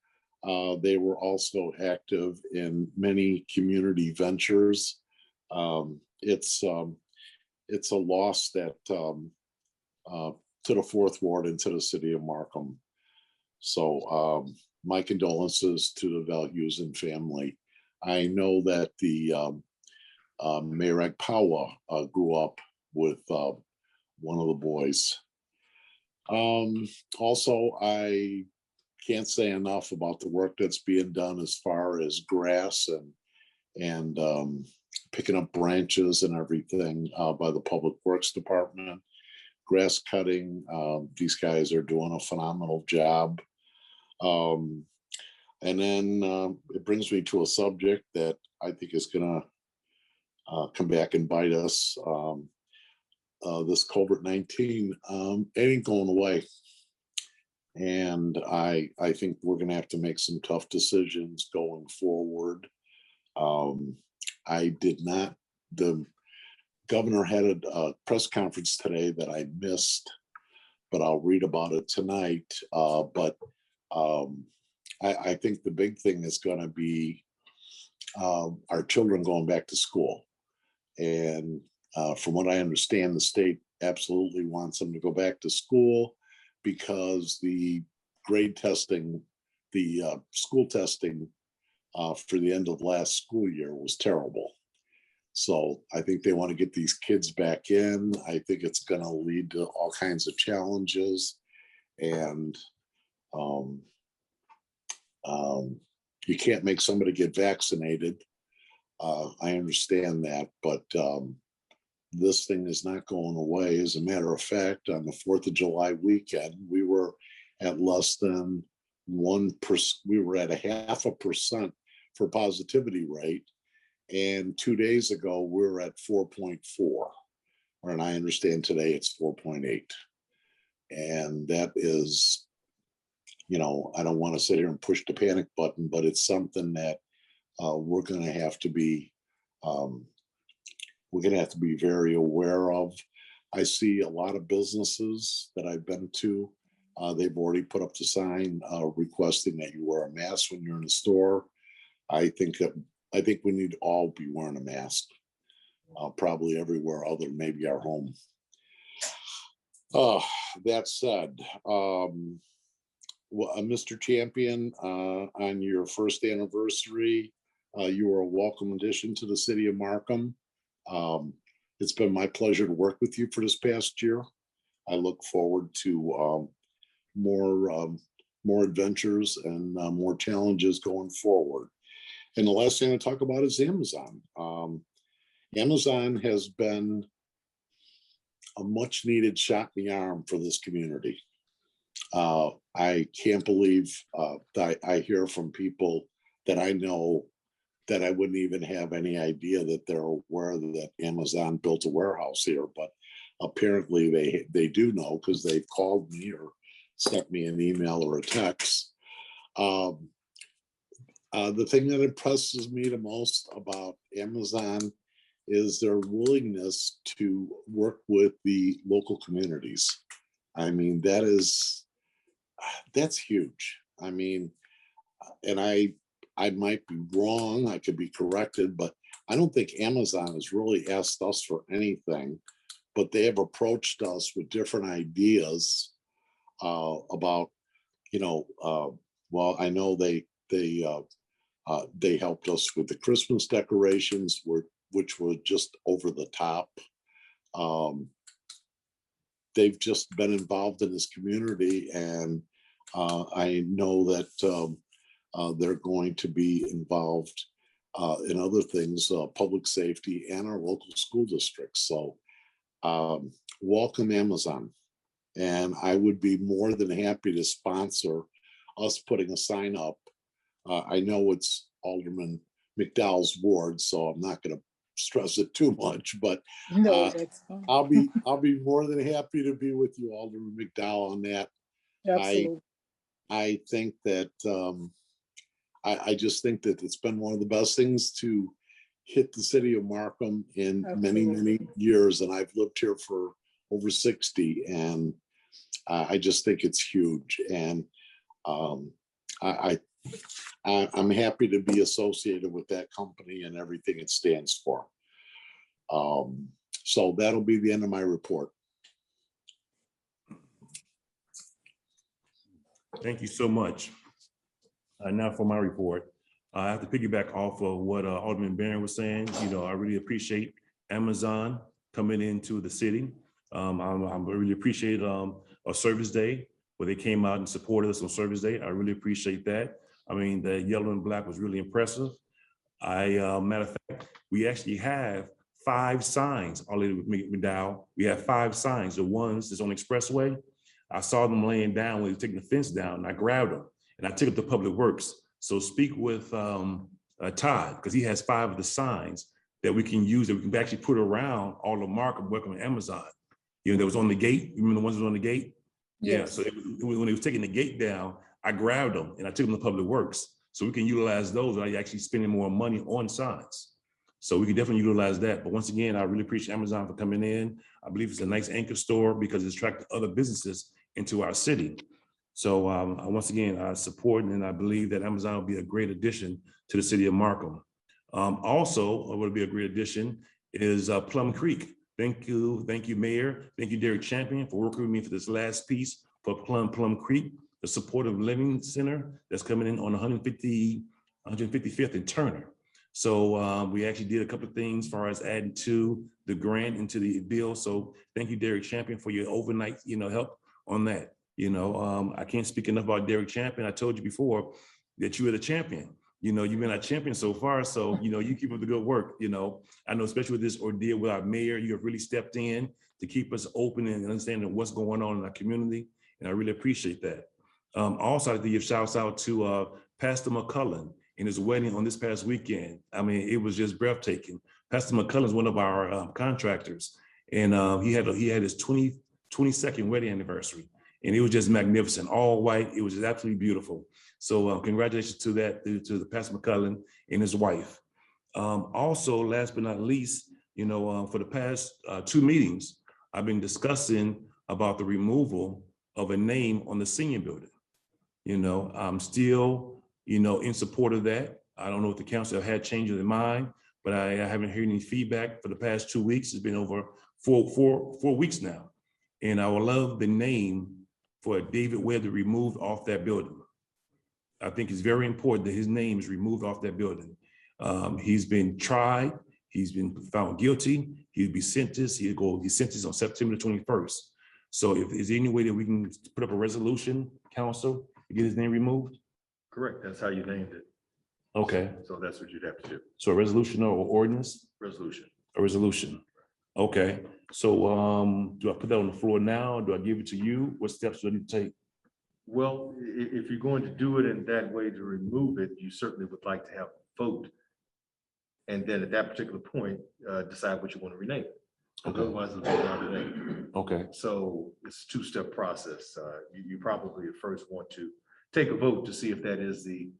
Speaker 4: They were also active in many community ventures. It's a loss that to the fourth ward and to the city of Markham. So my condolences to the Values and family. I know that the Mayor Pawa grew up with one of the boys. Also, I can't say enough about the work that's being done as far as grass and picking up branches and everything by the Public Works Department. Grass cutting, these guys are doing a phenomenal job. And then it brings me to a subject that I think is gonna come back and bite us. This COVID-19 ain't going away. And I think we're gonna have to make some tough decisions going forward. The governor had a press conference today that I missed, but I'll read about it tonight. I think the big thing is going to be our children going back to school. And from what I understand, the state absolutely wants them to go back to school because the grade testing, the school testing for the end of last school year was terrible. So I think they want to get these kids back in. I think it's going to lead to all kinds of challenges. And you can't make somebody get vaccinated. I understand that, but this thing is not going away. As a matter of fact, on the 4th of July weekend, we were at less than 1%. We were at 0.5% for positivity rate. And 2 days ago, we were at 4.4. And I understand today it's 4.8. And that is, I don't want to sit here and push the panic button, but it's something that we're going to have to be very aware of. I see a lot of businesses that I've been to. They've already put up the sign requesting that you wear a mask when you're in the store. I think we need to all be wearing a mask, probably everywhere other than maybe our home. That said, Mr. Champion, on your first anniversary, you were a welcome addition to the city of Markham. It's been my pleasure to work with you for this past year. I look forward to more adventures and more challenges going forward. And the last thing I talk about is Amazon. Amazon has been a much needed shot in the arm for this community. I can't believe that I hear from people that I know that I wouldn't even have any idea that they're aware that Amazon built a warehouse here, but apparently they do know because they've called me or sent me an email or a text. The thing that impresses me the most about Amazon is their willingness to work with the local communities. I mean, that's huge. I mean, and I might be wrong, I could be corrected, but I don't think Amazon has really asked us for anything, but they have approached us with different ideas about, well, I know they helped us with the Christmas decorations, which were just over the top. They've just been involved in this community, and I know that they're going to be involved in other things, public safety and our local school districts. So welcome Amazon. And I would be more than happy to sponsor us putting a sign up. I know it's Alderman McDowell's ward, so I'm not going to stress it too much, but
Speaker 1: No, that's fine.
Speaker 4: I'll be more than happy to be with you, Alderman McDowell, on that.
Speaker 1: Absolutely.
Speaker 4: I think that I just think that it's been one of the best things to hit the city of Markham in many years, and I've lived here for over 60, and I just think it's huge, and I'm happy to be associated with that company and everything it stands for. So that'll be the end of my report.
Speaker 3: Thank you so much. Now for my report. I have to piggyback off of what Alderman Barron was saying. You know, I really appreciate Amazon coming into the city. I really appreciate a service day where they came out and supported us on service day. I really appreciate that. I mean, the yellow and black was really impressive. Matter of fact, we actually have 5 signs, Lady McDowell. We have 5 signs. The ones that's on the expressway, I saw them laying down when they were taking the fence down, and I grabbed them and I took it to Public Works. So speak with Todd, because he has 5 of the signs that we can use, that we can actually put around all of Markham, welcome to Amazon. You know, that was on the gate. You remember the ones that was on the gate?
Speaker 1: Yes.
Speaker 3: Yeah, so when they was taking the gate down, I grabbed them and I took them to Public Works. So we can utilize those without actually spending more money on signs. So we can definitely utilize that. But once again, I really appreciate Amazon for coming in. I believe it's a nice anchor store because it's attracted other businesses into our city. So once again, I support and I believe that Amazon will be a great addition to the city of Markham. Also, what would be a great addition is Plum Creek. Thank you, Mayor. Thank you, Derek Champion, for working with me for this last piece for Plum Creek, the supportive living center that's coming in on 155th and Turner. So we actually did a couple of things as far as adding to the grant into the bill. So thank you, Derek Champion, for your overnight, help on that. I can't speak enough about Derek Champion. I told you before that you are the champion. You've been our champion so far. So, you keep up the good work. I know, especially with this ordeal with our mayor, you have really stepped in to keep us open and understanding what's going on in our community. And I really appreciate that. Also, I'd like to give shouts out to Pastor McCullen in his wedding on this past weekend. I mean, it was just breathtaking. Pastor McCullen is one of our contractors, and he had his 22nd wedding anniversary. And it was just magnificent, all white. It was just absolutely beautiful. So congratulations to the Pastor McCullen and his wife. Also, last but not least, for the past 2 meetings, I've been discussing about the removal of a name on the senior building. I'm still, in support of that. I don't know if the council had changed their mind, but I haven't heard any feedback for the past 2 weeks. It's been over four weeks now. And I would love the name for David Webb to be removed off that building. I think it's very important that his name is removed off that building. He's been tried. He's been found guilty. He'll be sentenced. He's sentenced on September 21st. So if there's any way that we can put up a resolution, council, to get his name removed?
Speaker 6: Correct. That's how you named it.
Speaker 3: Okay.
Speaker 6: So that's what you'd have to do.
Speaker 3: So a resolution or ordinance?
Speaker 6: Resolution.
Speaker 3: A resolution. Okay. So do I put that on the floor now? Do I give it to you? What steps do I need to take?
Speaker 6: Well, if you're going to do it in that way to remove it, you certainly would like to have a vote. And then at that particular point, decide what you want to rename it.
Speaker 3: Okay.
Speaker 6: Otherwise, it'll be not renamed.
Speaker 3: Okay.
Speaker 6: So it's a 2-step process. You probably first want to take a vote to see if that is the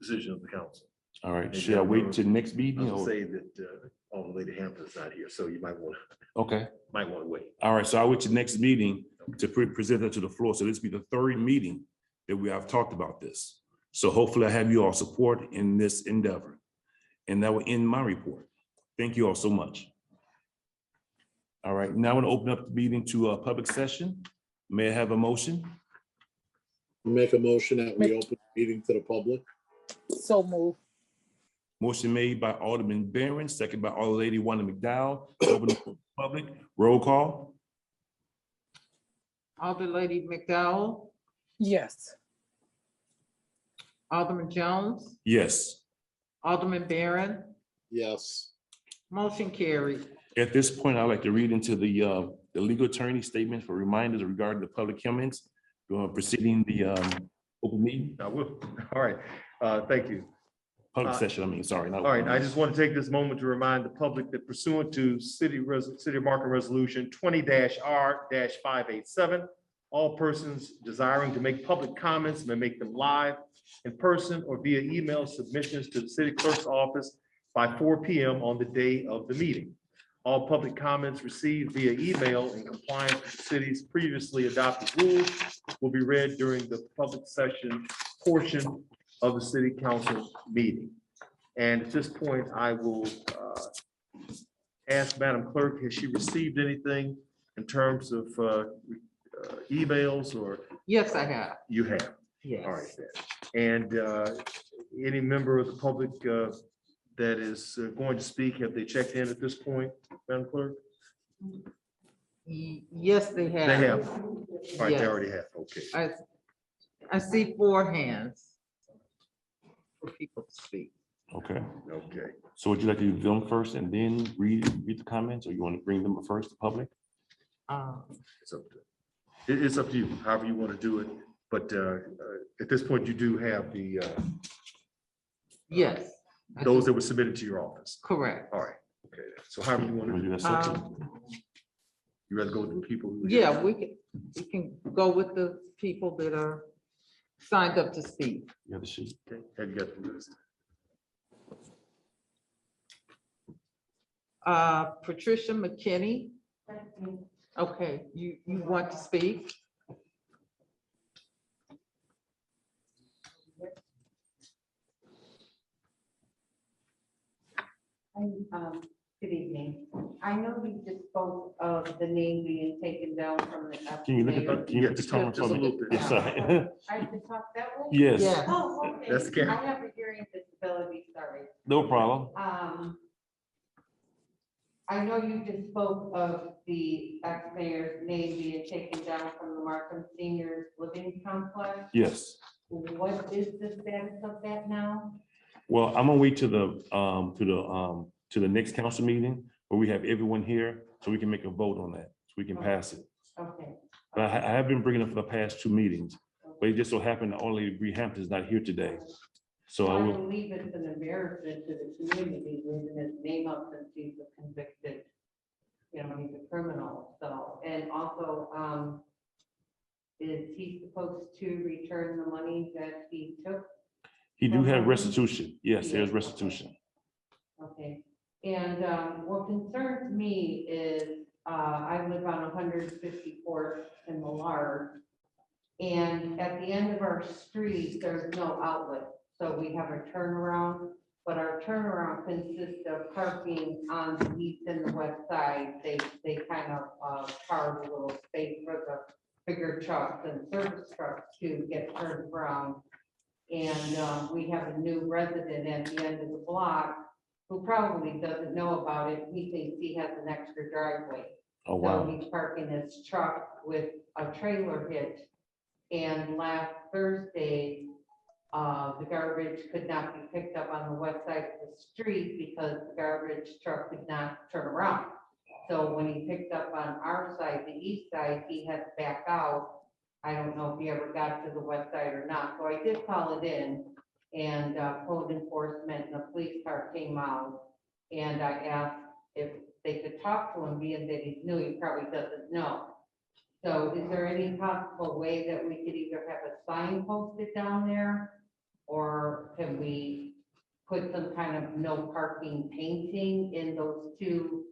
Speaker 6: decision of the council.
Speaker 3: All right. Should I wait till next meeting?
Speaker 6: I'll
Speaker 3: Or?
Speaker 6: say that Lady Hampton's not here, so you might want
Speaker 3: Okay.
Speaker 6: to wait.
Speaker 3: All right. So I'll wait till next meeting to present that to the floor. So this will be the 3rd meeting that we have talked about this. So hopefully I have you all support in this endeavor. And that will end my report. Thank you all so much. All right. Now I want to open up the meeting to a public session. May I have a motion?
Speaker 4: Make a motion that we open the meeting to the public.
Speaker 1: So move.
Speaker 3: Motion made by Alderman Barron, second by Alderlady Wanda McDowell. Open to the public. Roll call.
Speaker 2: Alderlady McDowell,
Speaker 1: Yes.
Speaker 2: Alderman Jones,
Speaker 3: Yes.
Speaker 2: Alderman Barron,
Speaker 4: Yes.
Speaker 2: motion carried.
Speaker 3: At this point, I'd like to read into the legal attorney statement for reminders regarding the public comments preceding the open meeting,
Speaker 6: I will. All right. Thank you.
Speaker 3: public session, I mean, sorry.
Speaker 6: All right, I just want to take this moment to remind the public that pursuant to City of Markham Resolution 20-R-587, all persons desiring to make public comments may make them live, in person, or via email submissions to the city clerk's office by 4 p.m. on the day of the meeting. All public comments received via email in compliance with the city's previously adopted rules will be read during the public session portion of the city council meeting. And at this point, I will ask Madam Clerk, has she received anything in terms of emails or
Speaker 2: Yes, I have.
Speaker 6: you have?
Speaker 2: Yes.
Speaker 6: All right, then. And any member of the public that is going to speak, have they checked in at this point, Madam Clerk?
Speaker 2: Yes, they have.
Speaker 6: They have. All right, they
Speaker 2: Yes.
Speaker 6: already have, okay.
Speaker 2: I see 4 hands for people to speak.
Speaker 3: Okay.
Speaker 6: Okay.
Speaker 3: So would you like to do them first and then read the comments, or you want to bring them first to public?
Speaker 6: It's up to, it's up to you, however you want to do it. But at this point, you do have the,
Speaker 2: Yes. I
Speaker 6: those
Speaker 2: do.
Speaker 6: that were submitted to your office.
Speaker 2: Correct.
Speaker 6: All right, okay. So however you want
Speaker 3: You
Speaker 6: to
Speaker 3: wanna
Speaker 6: do
Speaker 3: do that
Speaker 6: that.
Speaker 3: separately?
Speaker 6: You rather go with the people? who-
Speaker 2: Yeah, we can go with the people that are signed up to speak.
Speaker 3: You have the sheet.
Speaker 6: Okay, have you got the list?
Speaker 2: Patricia McKinney. Okay, you want to speak?
Speaker 10: Good evening. I know you just spoke of the name being taken down from the.
Speaker 3: Can you look at
Speaker 10: mayor.
Speaker 3: the, can you get the
Speaker 6: Just
Speaker 3: camera
Speaker 6: a
Speaker 3: for me?
Speaker 6: little bit.
Speaker 3: Yes, sir.
Speaker 10: I have to talk that way?
Speaker 3: Yes,
Speaker 2: Yeah.
Speaker 10: Oh, okay.
Speaker 6: That's the camera.
Speaker 10: I have a hearing disability, sorry.
Speaker 3: no problem.
Speaker 10: I know you just spoke of the ex-mayor's name being taken down from the Markham Seniors Living Complex.
Speaker 3: Yes.
Speaker 10: What is the status of that now?
Speaker 3: Well, I'm gonna wait to the next council meeting where we have everyone here so we can make a vote on that, so we can pass it.
Speaker 10: Okay.
Speaker 3: But I have been bringing it for the past 2 meetings, but it just so happened that only Bree Hampton is not here today. So I
Speaker 10: I
Speaker 3: will,
Speaker 10: believe it's an embarrassment to the community, leaving his name up since he's a convicted, you know, he's a criminal, so, and also, is he supposed to return the money that he took?
Speaker 3: he do have restitution. Yes, there's restitution.
Speaker 10: Okay, and, what concerns me is, I live on 154th in Millard, and at the end of our street, there's no outlet. So we have a turnaround, but our turnaround consists of parking on the east and the west side. They kind of carve a little space for the bigger trucks and service trucks to get turned around. And we have a new resident at the end of the block who probably doesn't know about it. He thinks he has an extra driveway.
Speaker 3: Oh,
Speaker 10: So
Speaker 3: wow.
Speaker 10: he's parking his truck with a trailer hitch. And last Thursday, the garbage could not be picked up on the west side of the street because the garbage truck could not turn around. So when he picked up on our side, the east side, he had to back out. I don't know if he ever got to the west side or not. So I did call it in, and code enforcement and the police car came out. And I asked if they could talk to him, being that he's new, he probably doesn't know. So is there any possible way that we could either have a sign posted down there? Or can we put some kind of no parking painting in those 2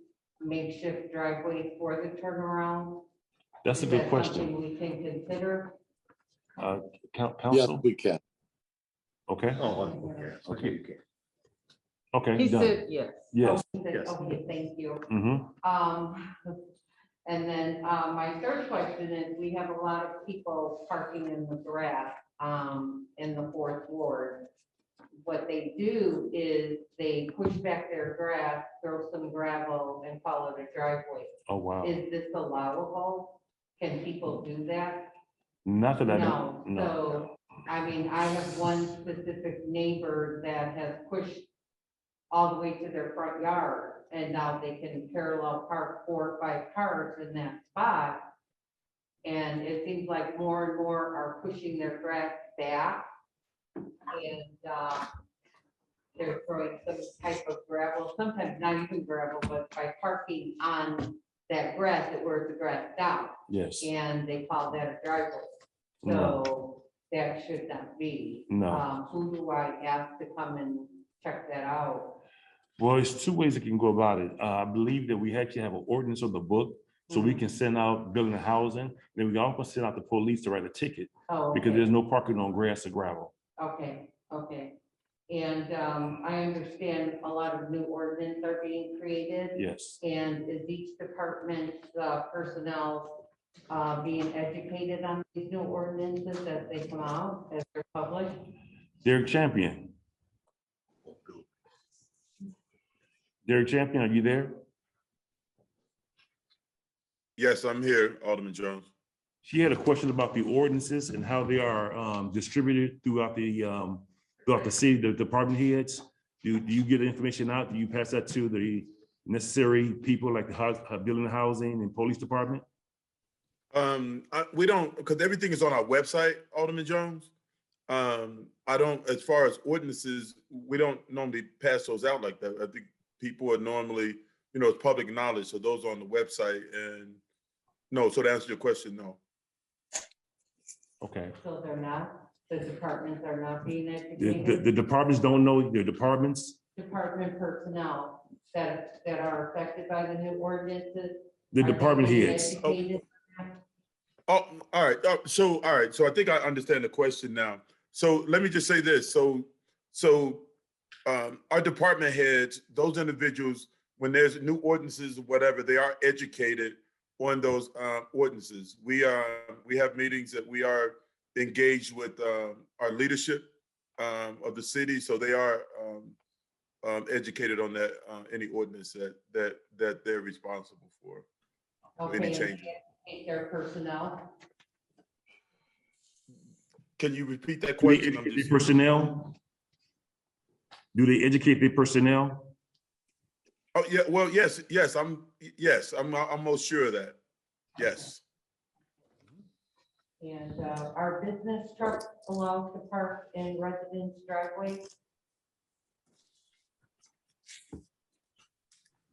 Speaker 10: makeshift driveways for the turnaround?
Speaker 3: That's a
Speaker 10: Is
Speaker 3: good
Speaker 10: that
Speaker 3: question.
Speaker 10: something we can consider?
Speaker 4: Yes,
Speaker 3: Council,
Speaker 4: we can.
Speaker 3: okay,
Speaker 6: Oh, okay, okay, you can.
Speaker 3: okay,
Speaker 2: He
Speaker 3: done.
Speaker 2: said yes.
Speaker 3: Yes.
Speaker 10: Oh, he said,
Speaker 6: Yes.
Speaker 10: okay, thank you.
Speaker 3: Mm-hmm.
Speaker 10: And then, my third question is, we have a lot of people parking in the grass, in the 4th ward. What they do is they push back their grass, throw some gravel and call it a driveway.
Speaker 3: Oh, wow.
Speaker 10: Is this allowable? Can people do that?
Speaker 3: Not that I
Speaker 10: No,
Speaker 3: don't, no.
Speaker 10: so, I mean, I have one specific neighbor that has pushed all the way to their front yard, and now they can parallel park 4 or 5 cars in that spot. And it seems like more and more are pushing their grass back. And, they're throwing some type of gravel, sometimes not even gravel, but by parking on that grass, it wears the grass down.
Speaker 3: Yes,
Speaker 10: And they call that a driveway.
Speaker 3: no,
Speaker 10: So that should not be.
Speaker 3: no.
Speaker 10: Who do I ask to come and check that out?
Speaker 3: Well, it's 2 ways it can go about it. I believe that we actually have an ordinance on the book, so we can send out building and housing. Then we can also send out the police to write a ticket
Speaker 10: Oh,
Speaker 3: because
Speaker 10: okay.
Speaker 3: there's no parking on grass or gravel.
Speaker 10: Okay, okay. And I understand a lot of new ordinances are being created.
Speaker 3: Yes.
Speaker 10: And is each department's personnel being educated on these new ordinances as they come out, as they're published?
Speaker 3: Derek Champion. Derek Champion, are you there?
Speaker 9: Yes, I'm here, Alderman Jones.
Speaker 3: She had a question about the ordinances and how they are distributed throughout the city, the department heads. Do you get information out? Do you pass that to the necessary people like the building and housing and police department?
Speaker 9: We don't, because everything is on our website, Alderman Jones. I don't, as far as ordinances, we don't normally pass those out like that. I think people are normally, it's public knowledge, so those are on the website. And no, so to answer your question, no.
Speaker 3: Okay.
Speaker 10: So they're not, the departments are not being educated?
Speaker 3: The departments don't know their departments?
Speaker 10: Department personnel that are affected by the new ordinances?
Speaker 3: The
Speaker 10: are they
Speaker 3: department
Speaker 10: being
Speaker 3: heads.
Speaker 10: educated?
Speaker 9: Oh, all right. So I think I understand the question now. So let me just say this. So our department heads, those individuals, when there's new ordinances or whatever, they are educated on those ordinances. We have meetings that we are engaged with our leadership of the city, so they are educated on that any ordinance that they're responsible for.
Speaker 10: Okay,
Speaker 9: Any changes.
Speaker 10: and their personnel?
Speaker 9: Can you repeat that
Speaker 3: Do they
Speaker 9: question?
Speaker 3: educate their personnel? Do they educate their personnel?
Speaker 9: Oh yeah, well, yes, I'm most sure of that. Yes.
Speaker 10: And are business trucks allowed to park in residence driveways?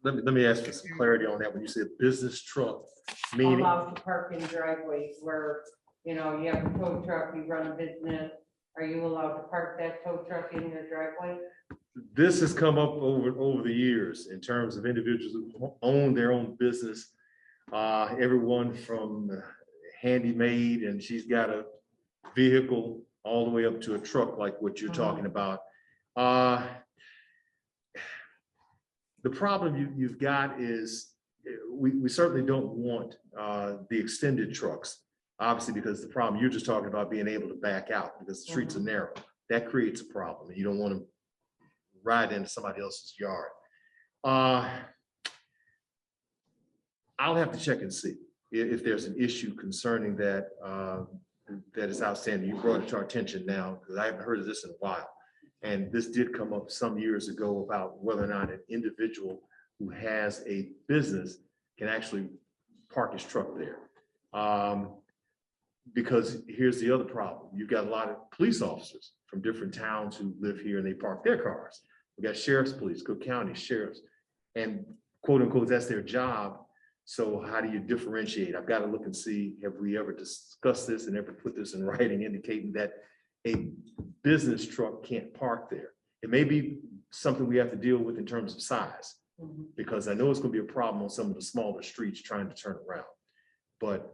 Speaker 6: Let me ask for some clarity on that. When you say business truck, meaning?
Speaker 10: Allowed to park in driveways where, you have a tow truck, you run a business. Are you allowed to park that tow truck in your driveway?
Speaker 6: This has come up over the years in terms of individuals who own their own business. Everyone from Handy Maid, and she's got a vehicle all the way up to a truck like what you're talking about. The problem you've got is we certainly don't want the extended trucks, obviously, because the problem you're just talking about being able to back out because the streets are narrow. That creates a problem. You don't want to ride into somebody else's yard. I'll have to check and see if there's an issue concerning that that is outstanding. You brought it to our attention now because I haven't heard of this in a while. And this did come up some years ago about whether or not an individual who has a business can actually park his truck there. Because here's the other problem. You've got a lot of police officers from different towns who live here and they park their cars. We got sheriff's police, Cook County sheriffs, and quote unquote, that's their job. So how do you differentiate? I've got to look and see, have we ever discussed this and ever put this in writing indicating that a business truck can't park there? It may be something we have to deal with in terms of size, because I know it's going to be a problem on some of the smaller streets trying to turn around. But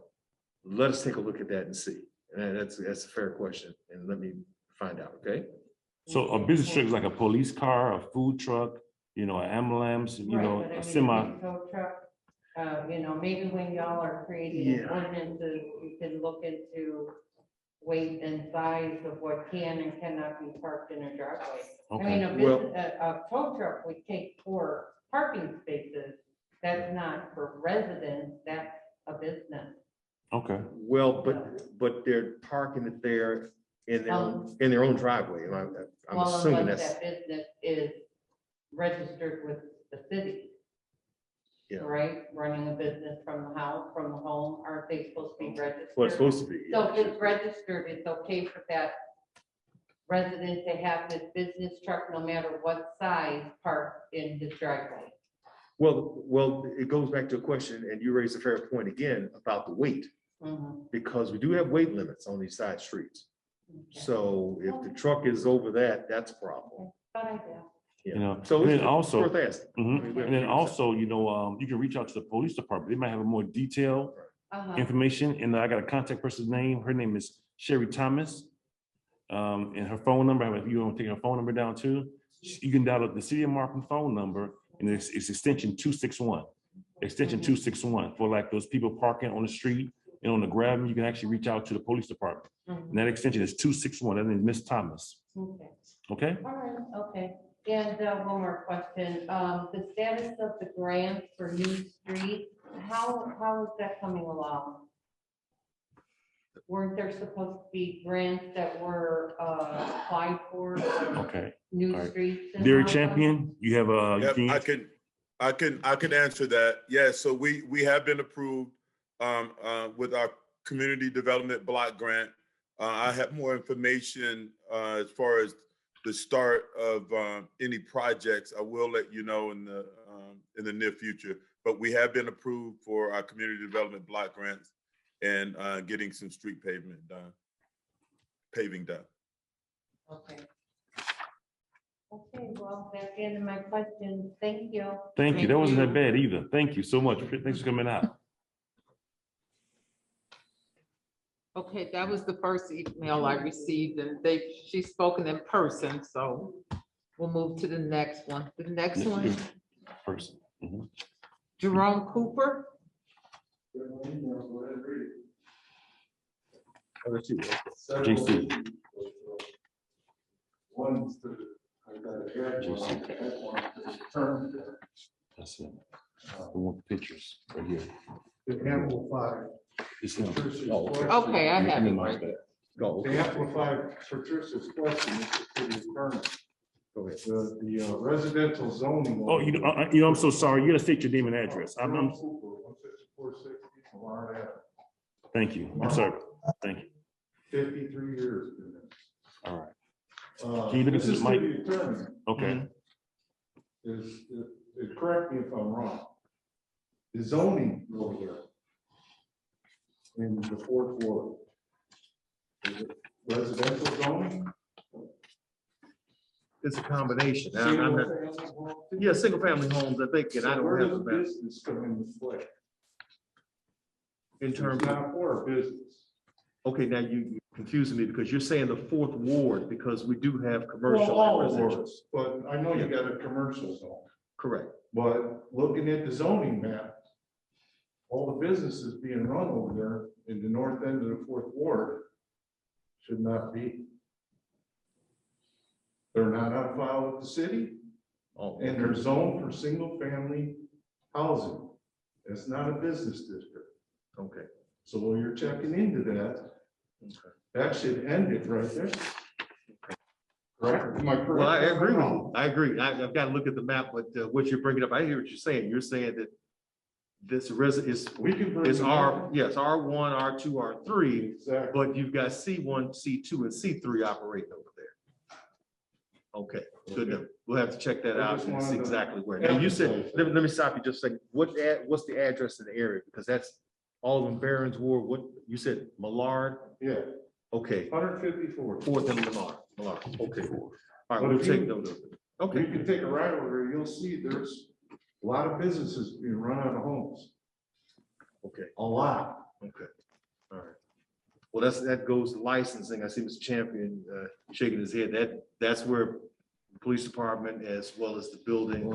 Speaker 6: let us take a look at that and see. And that's a fair question. And let me find out, okay?
Speaker 3: So a business truck is like a police car, a food truck, an ambulance, a semi.
Speaker 10: Tow truck, maybe when y'all are creating ordinances, you can look into weight and size of what can and cannot be parked in a driveway.
Speaker 3: Okay.
Speaker 10: I mean, a tow truck would take 4 parking spaces. That's not for residents, that's a business.
Speaker 3: Okay.
Speaker 6: Well, but they're parking it there in their own driveway. And I'm assuming
Speaker 10: unless
Speaker 6: that's.
Speaker 10: that business is registered with the city.
Speaker 6: Yeah.
Speaker 10: Right, running a business from the house, from the home, aren't they supposed to be registered?
Speaker 6: Well, it's supposed to be.
Speaker 10: So if it's registered, it's okay for that resident to have his business truck, no matter what size, parked in his driveway.
Speaker 6: Well, it goes back to a question, and you raised a fair point again about the weight, because we do have weight limits on these side streets.
Speaker 10: Okay.
Speaker 6: So if the truck is over that, that's a problem.
Speaker 10: Good idea.
Speaker 6: So
Speaker 3: and
Speaker 6: it's
Speaker 3: then also,
Speaker 6: worth asking.
Speaker 3: and then also, you can reach out to the police department. They might have a more detailed information. And I got a contact person's name. Her name is Sherry Thomas. And her phone number, if you want to take her phone number down too, you can dial up the City of Markham phone number, and it's extension 261. Extension 261 for like those people parking on the street and on the grab, you can actually reach out to the police department. And that extension is 261. That is Miss Thomas.
Speaker 10: Okay,
Speaker 3: Okay?
Speaker 10: all right, okay. And one more question, the status of the grant for new streets, how is that coming along? Weren't there supposed to be grants that were applied for
Speaker 3: Okay.
Speaker 10: new
Speaker 3: All right.
Speaker 10: streets? in
Speaker 3: Derek
Speaker 10: Markham?
Speaker 3: Champion, you have a.
Speaker 9: Yep, I can answer that. Yeah, so we have been approved with our community development block grant. I have more information as far as the start of any projects. I will let you know in the near future. But we have been approved for our community development block grants and getting some street paving done.
Speaker 10: Okay. Okay, well, that's the end of my questions. Thank you.
Speaker 3: Thank you. That wasn't that bad either. Thank you so much. Thanks for coming out.
Speaker 2: Okay, that was the first email I received, and she's spoken in person, so we'll move to the next one. The next one,
Speaker 3: Person. Mhm.
Speaker 2: Jerome Cooper.
Speaker 3: JC.
Speaker 7: One's the, I got a red one, I had one for the term,
Speaker 3: That's it. I want the pictures right here.
Speaker 7: the amplified.
Speaker 3: It's him.
Speaker 2: Okay, I have it right there.
Speaker 3: Go.
Speaker 7: The amplified Patricia's question is the city attorney. The residential zoning.
Speaker 3: Oh, I'm so sorry. You gotta state your name and address. I'm,
Speaker 7: Jerome Cooper, 16460 Millard Avenue.
Speaker 3: thank you. I'm sorry. Thank you.
Speaker 7: 53 years.
Speaker 3: All right. Can you look at this mic?
Speaker 7: City attorney
Speaker 3: Okay.
Speaker 7: is, correct me if I'm wrong. The zoning over there in the fourth ward. Is it residential zoning?
Speaker 6: It's a combination. I'm not, yeah, single family homes, I think, and I
Speaker 7: Where
Speaker 6: don't
Speaker 7: does
Speaker 6: have the map
Speaker 7: business come into play?
Speaker 6: in terms
Speaker 7: It's
Speaker 6: of,
Speaker 7: not for a business.
Speaker 6: okay, now you confusing me because you're saying the fourth ward because we do have commercial
Speaker 7: Well, all
Speaker 6: and residential.
Speaker 7: wards, but I know you got a commercial zone,
Speaker 6: Correct.
Speaker 7: but looking at the zoning map, all the businesses being run over there in the north end of the fourth ward should not be. They're not on file with the city,
Speaker 6: Oh,
Speaker 7: and they're zoned for single family housing. It's not a business district.
Speaker 6: okay.
Speaker 7: So while you're checking into that, that should end it right there. Correct? Am I correct?
Speaker 6: Well, I agree with you. I agree. I've got to look at the map, but what you're bringing up, I hear what you're saying. You're saying that this is
Speaker 7: We can bring.
Speaker 6: is
Speaker 7: it
Speaker 6: R,
Speaker 7: up.
Speaker 6: yes, R1, R2, R3,
Speaker 7: Exactly.
Speaker 6: but you've got C1, C2, and C3 operating over there. Okay, good. Enough. We'll have to check that
Speaker 7: I
Speaker 6: out
Speaker 7: just
Speaker 6: and
Speaker 7: wanted
Speaker 6: see
Speaker 7: to
Speaker 6: exactly where. Now, you said,
Speaker 7: emphasize
Speaker 6: let me stop you just a second. What's the address in the area? Because that's Alderman Barron's ward. What, you said Millard?
Speaker 7: Yeah,
Speaker 6: Okay,
Speaker 7: 154.
Speaker 6: fourth and Millard, okay. All right,
Speaker 7: But
Speaker 6: we'll
Speaker 7: if
Speaker 6: take
Speaker 7: you-
Speaker 6: note of it.
Speaker 7: You
Speaker 6: Okay,
Speaker 7: can take a ride over there, you'll see there's a lot of businesses being run out of homes,
Speaker 6: okay,
Speaker 7: a lot.
Speaker 6: okay. All right. Well, that goes to licensing. I see Mr. Champion shaking his head. That's where the police department as well as the building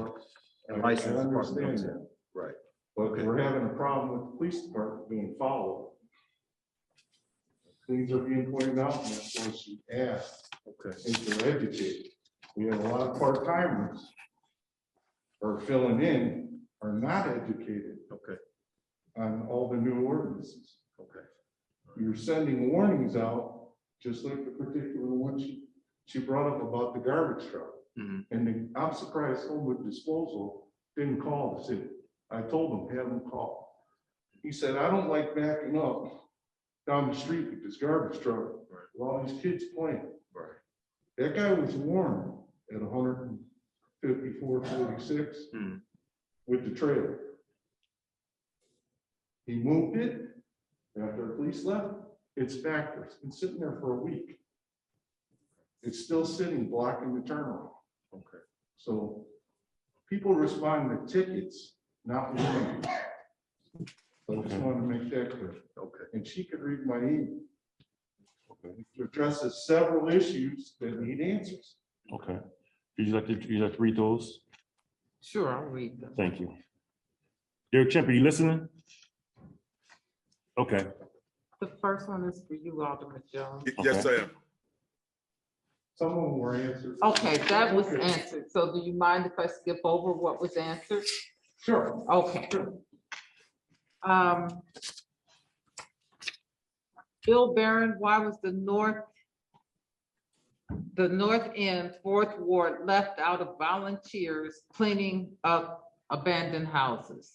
Speaker 6: and
Speaker 7: I
Speaker 6: license department
Speaker 7: understand
Speaker 6: comes in.
Speaker 7: that,
Speaker 6: Right.
Speaker 7: but
Speaker 6: Okay.
Speaker 7: we're having a problem with the police department being followed. Things are being pointed out, and that's why she asked
Speaker 6: Okay.
Speaker 7: if they're educated. We have a lot of part-timers are filling in, are not educated
Speaker 6: Okay.
Speaker 7: on all the new ordinances.
Speaker 6: Okay.
Speaker 7: You're sending warnings out, just like the particular one she brought up about the garbage truck.
Speaker 6: Mhm.
Speaker 7: And I'm surprised Homewood Disposal didn't call the city. I told them, have them call. He said, I don't like backing up down the street with this garbage truck, with all these kids playing.
Speaker 6: Right.
Speaker 7: That guy was warned at 154.46
Speaker 6: Mhm.
Speaker 7: with the trailer. He moved it after the police left. It's back there. It's been sitting there for a week. It's still sitting blocking the turnaround.
Speaker 6: Okay.
Speaker 7: So people respond to tickets, not warnings. So I just want to make that clear.
Speaker 6: Okay.
Speaker 7: And she could read my email.
Speaker 3: Okay.
Speaker 6: It addresses several issues that need answers.
Speaker 3: Okay. Would you like to read those?
Speaker 2: Sure, I'll read them.
Speaker 3: Thank you. Derek Champ, are you listening? Okay.
Speaker 2: The first one is for you, Alderman Jones.
Speaker 9: Yes, I am.
Speaker 6: Some of them were answered.
Speaker 2: Okay, that was answered. So do you mind if I skip over what was answered?
Speaker 6: Sure.
Speaker 2: Okay.
Speaker 6: Sure.
Speaker 2: Bill Barron, why was the north end, Fourth Ward left out of volunteers cleaning up abandoned houses?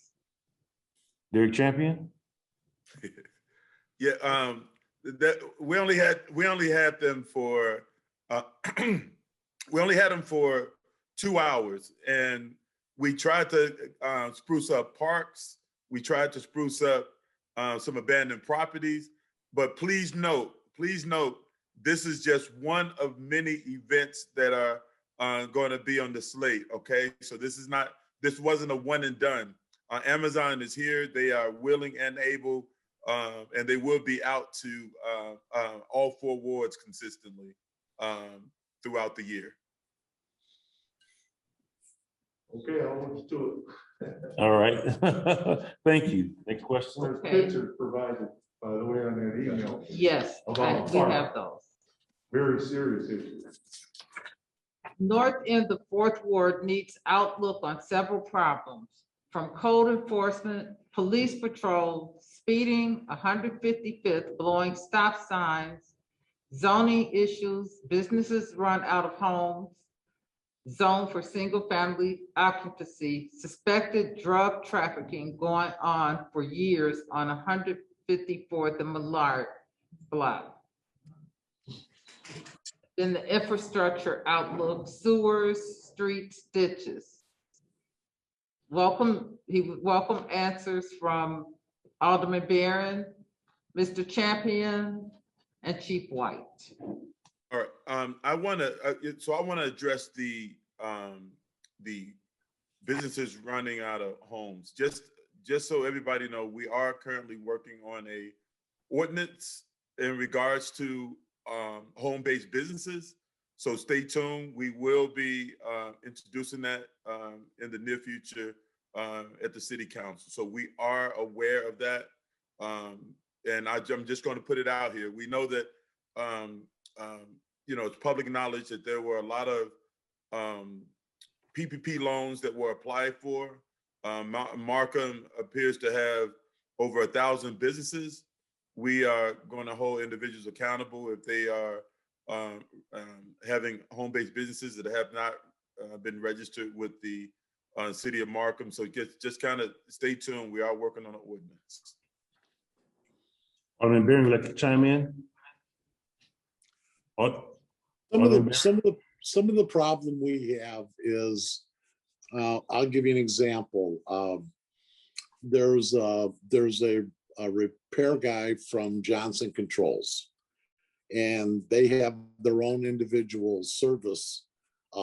Speaker 3: Derek Champion?
Speaker 9: Yeah, that we only had them for we only had them for 2 hours, and we tried to spruce up parks. We tried to spruce up some abandoned properties. But please note, this is just one of many events that are going to be on the slate. Okay, so this wasn't a one and done. Amazon is here; they are willing and able, and they will be out to all 4 wards consistently throughout the year.
Speaker 6: Okay, I'll look to it.
Speaker 3: All right. Thank you. Next question.
Speaker 6: There's
Speaker 2: Okay.
Speaker 6: pictures provided, by the way, on that email.
Speaker 2: Yes,
Speaker 6: About
Speaker 2: we
Speaker 6: park.
Speaker 2: have those.
Speaker 6: Very serious issue.
Speaker 2: North end of Fourth Ward needs outlook on several problems, from code enforcement, police patrol, speeding, 155th, blowing stop signs, zoning issues, businesses run out of homes, zone for single family occupancy, suspected drug trafficking going on for years on 154th and Millard block. Then the infrastructure outlook, sewers, streets, ditches. Welcome answers from Alderman Barron, Mr. Champion, and Chief White.
Speaker 9: All right. I want to address the businesses running out of homes. Just so everybody know, we are currently working on a ordinance in regards to home-based businesses. So stay tuned. We will be introducing that in the near future at the city council. So we are aware of that. And I'm just going to put it out here. We know that, it's public knowledge that there were a lot of PPP loans that were applied for. Markham appears to have over 1,000 businesses. We are going to hold individuals accountable if they are having home-based businesses that have not been registered with the city of Markham. So just kind of stay tuned. We are working on an ordinance.
Speaker 3: Alderman Barron, would like to chime in?
Speaker 4: Some of the problem we have is, I'll give you an example. There's a repair guy from Johnson Controls, and they have their own individual service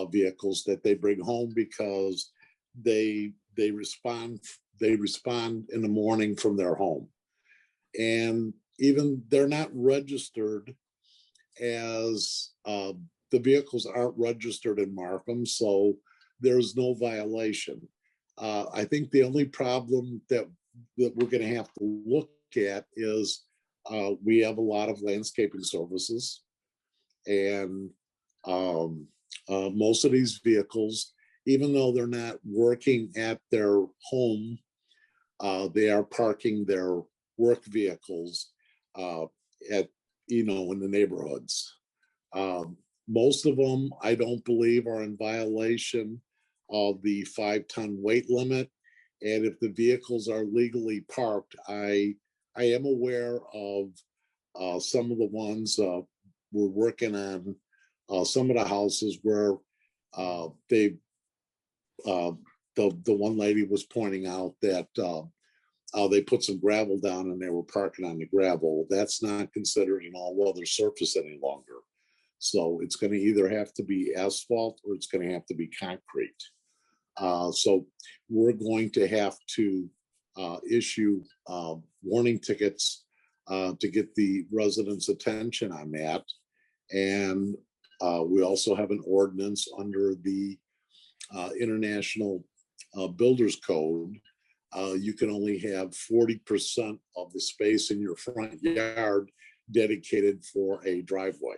Speaker 4: vehicles that they bring home because they respond in the morning from their home, and even they're not registered as the vehicles aren't registered in Markham, so there's no violation. I think the only problem that we're going to have to look at is we have a lot of landscaping services, and most of these vehicles, even though they're not working at their home, they are parking their work vehicles in the neighborhoods. Most of them, I don't believe, are in violation of the 5-ton weight limit. And if the vehicles are legally parked, I am aware of some of the ones we're working on, some of the houses where the one lady was pointing out that they put some gravel down and they were parking on the gravel. That's not considered an all-weather surface any longer. So it's going to either have to be asphalt or it's going to have to be concrete. So we're going to have to issue warning tickets to get the residents' attention on that. And we also have an ordinance under the International Builders Code. You can only have 40% of the space in your front yard dedicated for a driveway.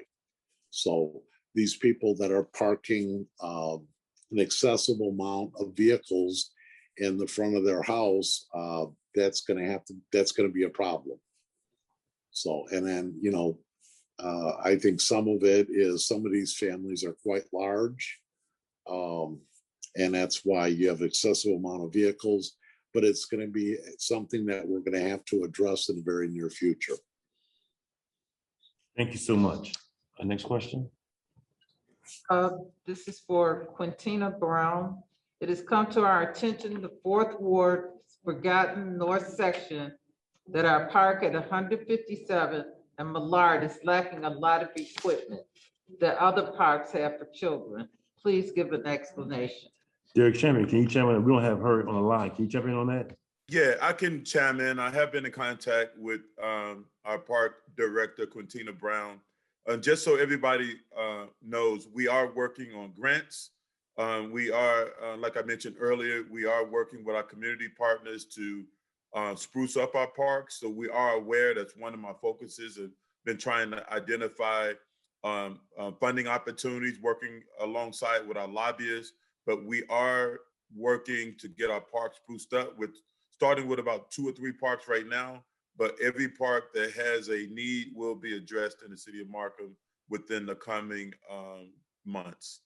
Speaker 4: So these people that are parking an accessible amount of vehicles in the front of their house, that's going to be a problem. So, and then, you know, I think some of it is some of these families are quite large. And that's why you have excessive amount of vehicles, but it's going to be something that we're going to have to address in the very near future.
Speaker 3: Thank you so much. Next question.
Speaker 2: This is for Quintina Brown. It has come to our attention, the Fourth Ward forgotten north section, that our park at 157 and Millard is lacking a lot of equipment that other parks have for children. Please give an explanation.
Speaker 3: Derek Chairman, can you chime in? We don't have her on the line. Can you chime in on that?
Speaker 9: Yeah, I can chime in. I have been in contact with our park director, Quintina Brown. Just so everybody knows, we are working on grants. We are, like I mentioned earlier, we are working with our community partners to spruce up our parks. So we are aware that's one of my focuses, and been trying to identify funding opportunities, working alongside with our lobbyists. But we are working to get our parks spruced up, starting with about 2 or 3 parks right now. But every park that has a need will be addressed in the city of Markham within the coming months.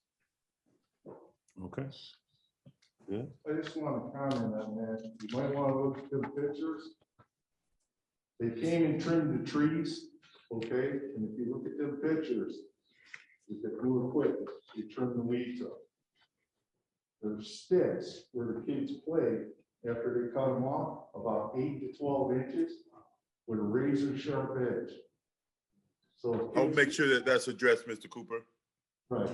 Speaker 3: Okay. Good.
Speaker 7: I just want to comment on that. You might want to look at the pictures. They came and trimmed the trees, okay? And if you look at the pictures, with the new equipment, you trim the weeds up. There's sticks where the kids play after they cut them off, about 8 to 12 inches with a razor sharp edge. So
Speaker 9: I'll make sure that that's addressed, Mr. Cooper.
Speaker 7: right,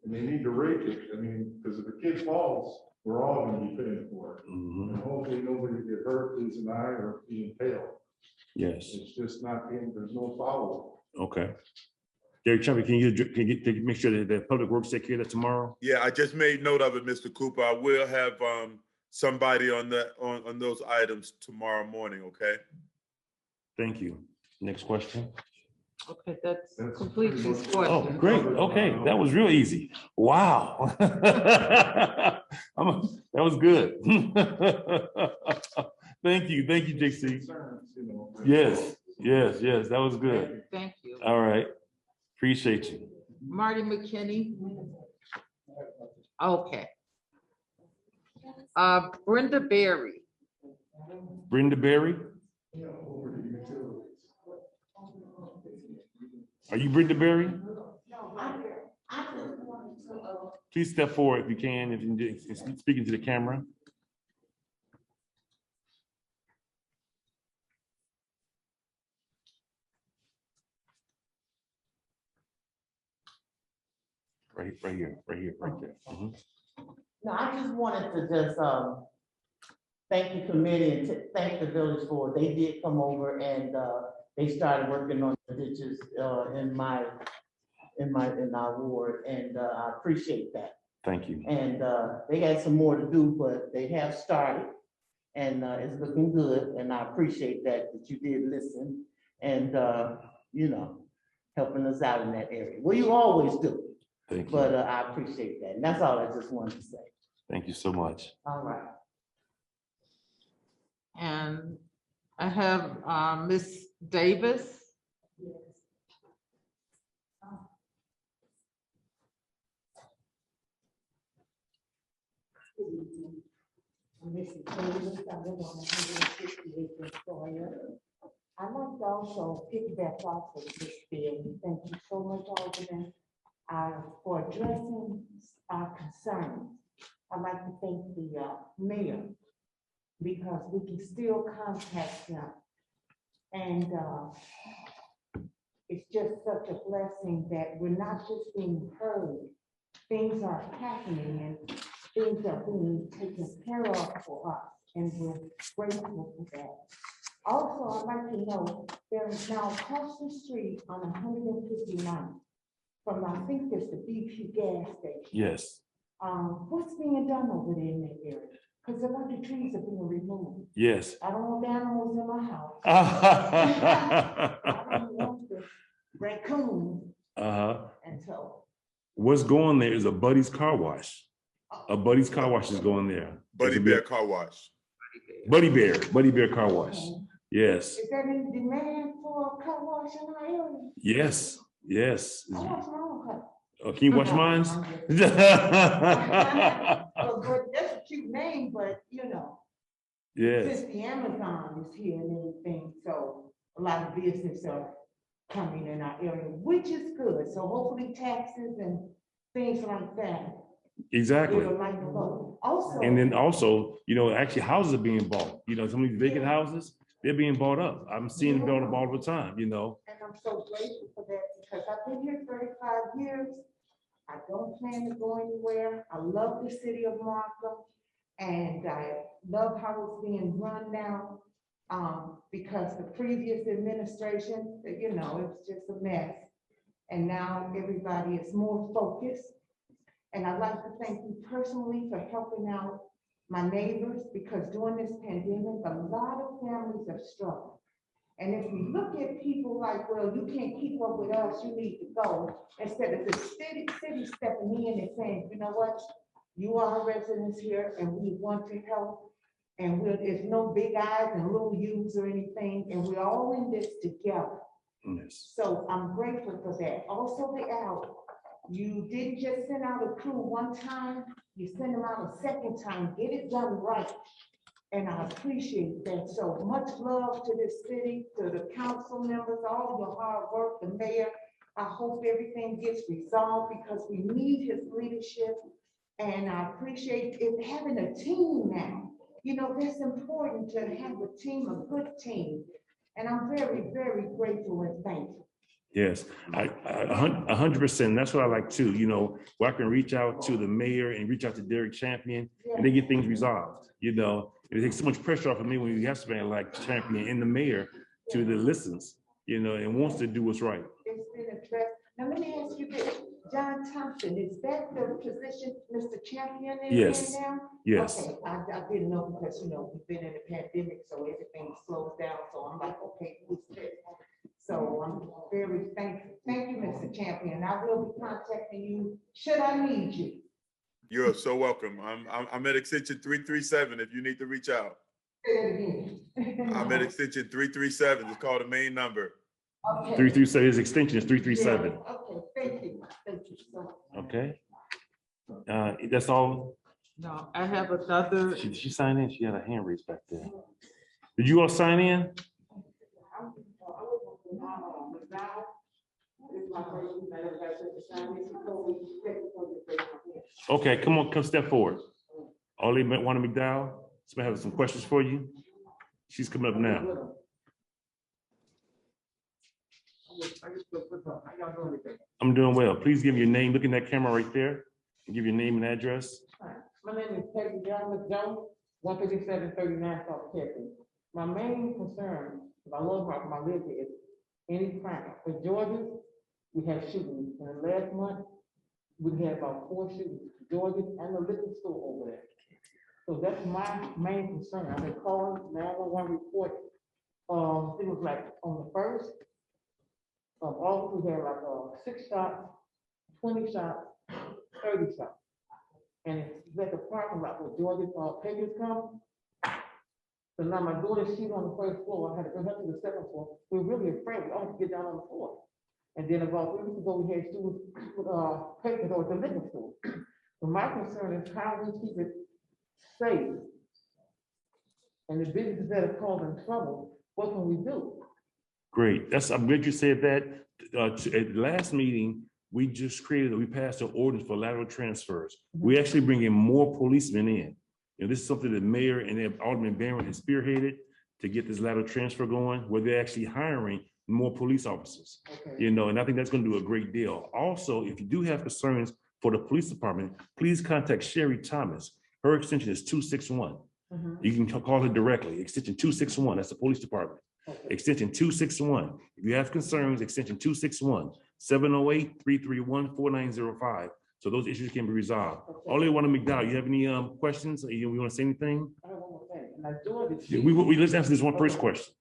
Speaker 7: and they need to rake it. I mean, because if a kid falls, we're all going to be paying for it. And hopefully nobody get hurt, lose an eye, or be impaled.
Speaker 3: Yes.
Speaker 7: It's just not being, there's no follow-up.
Speaker 3: Okay. Derek Chairman, can you make sure that the Public Works take care of that tomorrow?
Speaker 9: Yeah, I just made note of it, Mr. Cooper. I will have somebody on that on those items tomorrow morning. Okay.
Speaker 3: Thank you. Next question.
Speaker 2: Okay, that's
Speaker 7: That's
Speaker 2: completes
Speaker 7: pretty
Speaker 2: his
Speaker 7: much-
Speaker 2: question.
Speaker 3: Oh, great. Okay, that was real easy. Wow. That was good. Thank you, JC.
Speaker 7: Concerns, you know.
Speaker 3: Yes, that was good.
Speaker 2: Thank you.
Speaker 3: All right, appreciate you.
Speaker 2: Marty McKinney. Okay. Brenda Berry.
Speaker 3: Brenda Berry,
Speaker 7: Yeah, over the utilities.
Speaker 3: are you Brenda Berry? Please step forward if you can, if you're speaking to the camera. Right here, right there. Mhm.
Speaker 11: No, I just wanted to just thank the committee and thank the village board. They did come over and they started working on the ditches in our ward, and I appreciate that.
Speaker 3: Thank you.
Speaker 11: And they had some more to do, but they have started, and it's looking good. And I appreciate that you did listen and you know, helping us out in that area. Well, you always do.
Speaker 3: Thank you.
Speaker 11: But I appreciate that. And that's all I just wanted to say.
Speaker 3: Thank you so much.
Speaker 11: All right.
Speaker 2: And I have Ms. Davis.
Speaker 12: Mrs. Davis, I live on 158 Victoria. I'd like to also piggyback off of this bill. Thank you so much, Alderman, for addressing our concerns. I'd like to thank the mayor because we can still contact him. And it's just such a blessing that we're not just being heard. Things are happening and things are being taken care of for us. And we're grateful for that. Also, I'd like to know, there is now across the street on 159, from I think it's the BP gas station.
Speaker 3: Yes,
Speaker 12: What's being done over there in that area? Because a lot of trees are being removed.
Speaker 3: yes.
Speaker 12: I don't want animals in my house. I don't want the raccoon,
Speaker 3: Uh-huh.
Speaker 12: and so.
Speaker 3: What's going there is a Buddy's car wash. A Buddy's car wash is going there.
Speaker 9: Buddy Bear Car Wash.
Speaker 3: Buddy Bear car wash. Yes,
Speaker 12: Is there any demand for a car wash in our area?
Speaker 3: yes, yes.
Speaker 12: I wash my own car.
Speaker 3: Can you watch mine?
Speaker 12: But that's a cute name, but you know,
Speaker 3: Yes,
Speaker 12: since the Amazon is here and everything, so a lot of business are coming in our area, which is good. So hopefully taxes and things like that.
Speaker 3: exactly.
Speaker 12: It'll lighten the load. Also.
Speaker 3: And then also, actually houses are being bought. Some of these vacant houses, they're being bought up. I'm seeing them built up all the time,
Speaker 12: And I'm so grateful for that because I've been here 35 years. I don't plan to go anywhere. I love the city of Markham and I love how it's being run now. Because the previous administration, it was just a mess. And now everybody is more focused. And I'd like to thank you personally for helping out my neighbors because during this pandemic, a lot of families have struggled. And if we look at people like, well, you can't keep up with us, you need to go, instead of the city stepping in and saying, you know what, you are residents here and we want to help. And there's no big eyes and little U's or anything, and we're all in this together.
Speaker 3: Yes.
Speaker 12: So I'm grateful for that. Also the owl, you didn't just send out a crew one time, you send them out a second time, get it done right. And I appreciate that. So much love to this city, to the council members, all your hard work, the mayor. I hope everything gets resolved because we need his leadership. And I appreciate it having a team now. That's important to have a team, a good team. And I'm very, very grateful and thankful.
Speaker 3: Yes, 100%. That's what I like too, where I can reach out to the mayor and reach out to Derek Champion and they get things resolved, It takes so much pressure off of me when you have somebody like Champion and the mayor to the listens, and wants to do what's right.
Speaker 12: It's been addressed. Now let me ask you this, John Thompson, is that the position Mr. Champion is
Speaker 3: Yes.
Speaker 12: in now?
Speaker 3: Yes.
Speaker 12: Okay, I didn't know because, we've been in a pandemic, so everything slows down. So I'm like, okay, who's this? So I'm very thankful. Thank you, Mr. Champion. I will be contacting you should I need you.
Speaker 9: You're so welcome. I'm at extension 337 if you need to reach out.
Speaker 12: Say it again.
Speaker 9: I'm at extension 337. It's called the main number.
Speaker 12: Okay.
Speaker 3: 337, his extension is 337.
Speaker 12: Yeah, okay, thank you. Thank you so much.
Speaker 3: Okay. That's all.
Speaker 2: No, I have another.
Speaker 3: She signed in. She had a hand raised back there. Did you all sign in? Okay, come step forward. Ollie Wanda McDowell, somebody have some questions for you. She's coming up now. I'm doing well. Please give me your name. Look in that camera right there and give your name and address.
Speaker 11: My name is Peggy Jones, 15739 South Texas. My main concern, I love my live here, is any crime. For Georgia, we have shootings. In the last month, we had about 4 shootings, Georgia and the liquor store over there. So that's my main concern. I've been calling 911 report. It was like on the 1st of August, we had like 6 shots, 20 shots, 30 shots. And it's at the parking lot where Georgia papers come. So now my daughter, she's on the 1st floor. I had to go up to the 2nd floor. We were really afraid. We almost get down on the floor. And then about 3 weeks ago, we had students with papers or the liquor store. So my concern is how we keep it safe. And the businesses that are causing trouble, what can we do?
Speaker 3: Great. I'm glad you said that. At the last meeting, we passed an ordinance for lateral transfers. We actually bring in more policemen in. This is something the mayor and Alderman Barron has spearheaded to get this lateral transfer going, where they're actually hiring more police officers.
Speaker 11: Okay.
Speaker 3: And I think that's going to do a great deal. Also, if you do have concerns for the police department, please contact Sherry Thomas. Her extension is 261.
Speaker 11: Mhm.
Speaker 3: You can call her directly, extension 261, that's the police department.
Speaker 11: Okay.
Speaker 3: Extension 261. If you have concerns, extension 261, 708-331-4905. So those issues can be resolved.
Speaker 11: Okay.
Speaker 3: Alderman McDowell, you have any questions? You want to say anything?
Speaker 11: I have one more thing. Now, Georgia.
Speaker 3: Let's answer this one first question.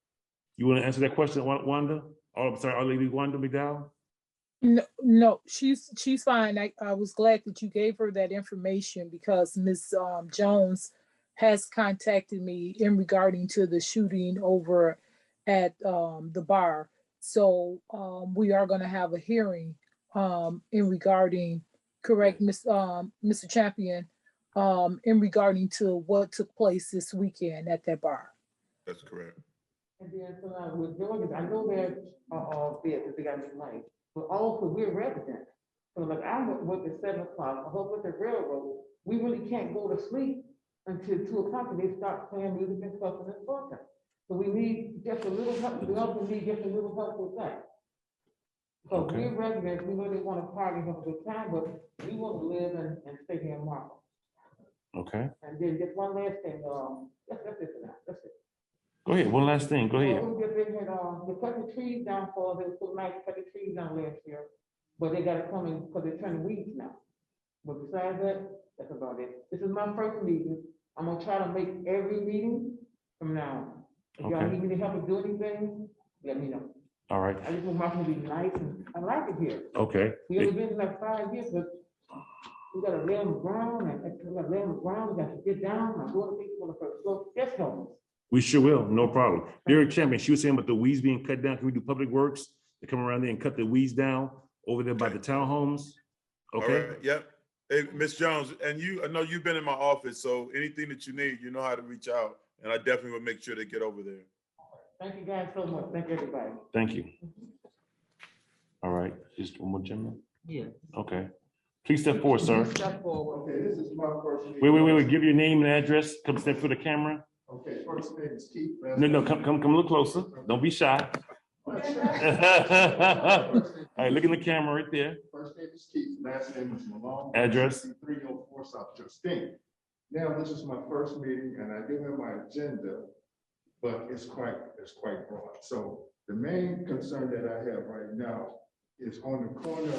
Speaker 3: You want to answer that question, Wanda? Oh, I'm sorry, Lady Wanda McDowell?
Speaker 1: No, she's fine. I was glad that you gave her that information because Ms. Jones has contacted me in regarding to the shooting over at the bar. So we are going to have a hearing in regarding, correct, Mr. Champion, in regarding to what took place this weekend at that bar.
Speaker 9: That's correct.
Speaker 11: And then, so now with Georgia, I know they're bid, they got new lights, but also we're residents. So like I work at 7 o'clock, I hope with the railroad, we really can't go to sleep until 2 o'clock and they start playing music and stuff and it's working. So we need just a little help, we also need just a little help with that. So
Speaker 3: Okay.
Speaker 11: we're residents, we really want to party, have a good time, but we want to live and stay here in Markham.
Speaker 3: Okay,
Speaker 11: And then just one last thing, that's it for now, that's it.
Speaker 3: go ahead, one last thing, go ahead.
Speaker 11: We cut the trees down for, they were so nice, to cut the trees down last year, but they gotta come in, because they're turning weeds now. But besides that, that's about it. This is my first meeting. I'm gonna try to make every meeting from now on. If y'all
Speaker 3: Okay.
Speaker 11: need me to help with do anything, let me know.
Speaker 3: All right,
Speaker 11: I just want my to be nice and I like it here.
Speaker 3: okay.
Speaker 11: We only been here like 5 years, but we gotta lay on the ground and we gotta lay on the ground, we got to get down, my daughter thinks on the first floor, just help us.
Speaker 3: We sure will, no problem. Derek Champion, she was saying about the weeds being cut down. Can we do public works to come around there and cut the weeds down over there by the townhomes?
Speaker 9: All
Speaker 3: Okay,
Speaker 9: right, yep. Hey, Ms. Jones, and I know you've been in my office, so anything that you need, you know how to reach out. And I definitely will make sure they get over there.
Speaker 11: Thank you guys so much. Thank everybody.
Speaker 3: thank you. All right, just one more gentleman.
Speaker 2: Yeah.
Speaker 3: Okay. Please step forward, sir.
Speaker 11: Step forward.
Speaker 7: Okay, this is my first meeting.
Speaker 3: Wait, give your name and address. Come step for the camera.
Speaker 7: Okay, first name is Keith. last
Speaker 3: No,
Speaker 7: name-
Speaker 3: come a little closer. Don't be shy. All right, look in the camera right there.
Speaker 7: First name is Keith, last name is Malone.
Speaker 3: Address?
Speaker 7: 304 South Justine. Now, this is my first meeting and I do have my agenda, but it's quite broad. So the main concern that I have right now is on the corner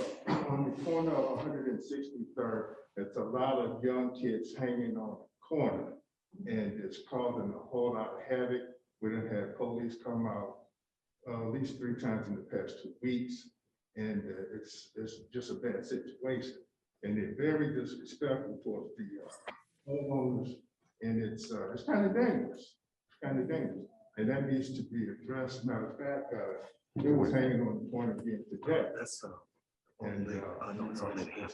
Speaker 7: of 163rd. It's a lot of young kids hanging on the corner and it's causing a whole lot of havoc. We done had police come out at least 3 times in the past 2 weeks. And it's just a bad situation. And they're very disrespectful towards the homeowners. And it's kind of dangerous. It's kind of dangerous. And that needs to be addressed. Matter of fact, it was hanging on the corner again today.
Speaker 13: That's
Speaker 7: And it's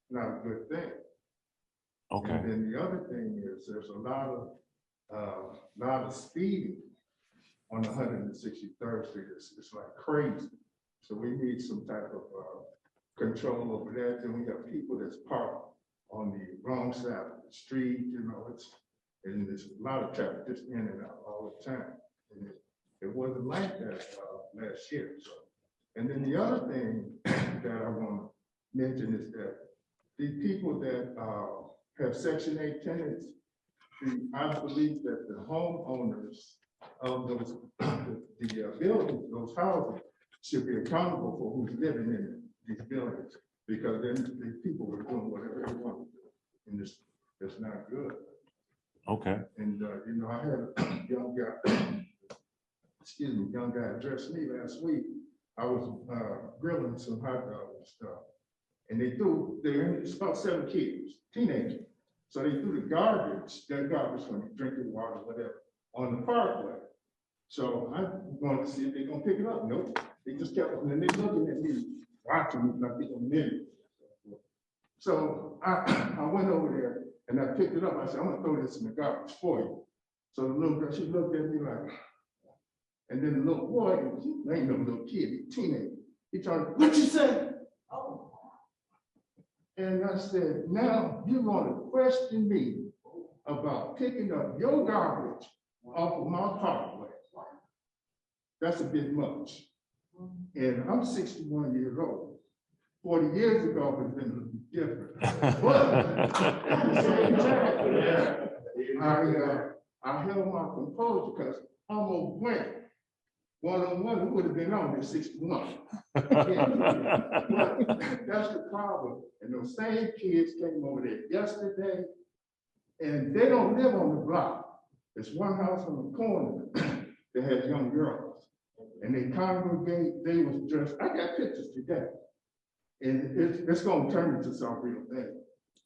Speaker 7: not a good thing.
Speaker 3: Okay,
Speaker 7: And then the other thing is there's a lot of speeding on 163rd Street. It's like crazy. So we need some type of control over that. Then we have people that's parked on the wrong side of the street, you know, and there's a lot of traffic just in and out all the time. And it wasn't like that last year. So, and then the other thing that I want to mention is that the people that have Section 8 tenants, I believe that the homeowners of those the buildings, those houses, should be accountable for who's living in these buildings, because then the people are doing whatever they want to do, and it's not good.
Speaker 3: okay,
Speaker 7: And you know, I had a young guy address me last week. I was grilling some hot dogs and stuff, and it's about 7 kids, teenagers. So they threw the garbage, that garbage when you drinking water, whatever, on the parkway. So I wanted to see if they're gonna pick it up. Nope. They just kept, and then they looking at me, watching me like they gonna minute. So I went over there and I picked it up. I said, I'm gonna throw this in the garbage for you. So the little girl, she looked at me like, and then the little boy, he ain't no little kid, he teenager. He told me, what you say? Oh. And I said, now you're gonna question me about picking up your garbage off of my parkway. That's a bit much. And I'm 61 years old. 40 years ago, it would have been different. But at the same time, I held my composure because almost went one-on-one, who would have been on at 61. But that's the problem. And those same kids came over there yesterday, and they don't live on the block. There's one house on the corner that has young girls, and they congregate. They was just, I got pictures today, and it's going to turn into some real thing.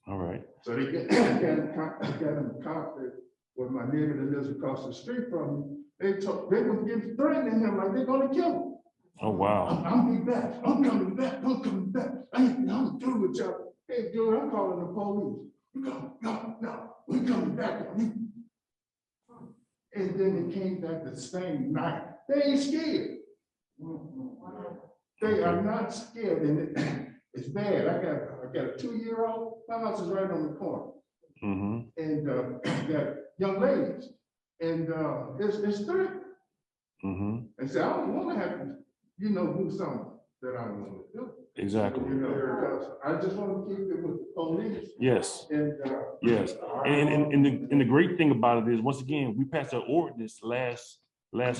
Speaker 3: All right.
Speaker 7: So they got in conflict with my neighbor that lives across the street from me. They was getting threatening him like they're gonna kill him.
Speaker 3: Oh, wow.
Speaker 7: I'm be back. I'm coming back. I'm coming back. I'm through with y'all. Hey, dude, I'm calling the police. No, we're coming back on you. And then it came back the same night. They ain't scared. They are not scared, and it's bad. I got a 2-year-old. My house is right on the corner, and got young ladies, and it's threatening. And so I don't want to have to, do something that I don't want to do.
Speaker 3: Exactly.
Speaker 7: Because I just want to keep it with the police.
Speaker 3: Yes.
Speaker 7: And
Speaker 3: yes. And the great thing about it is, once again, we passed an ordinance last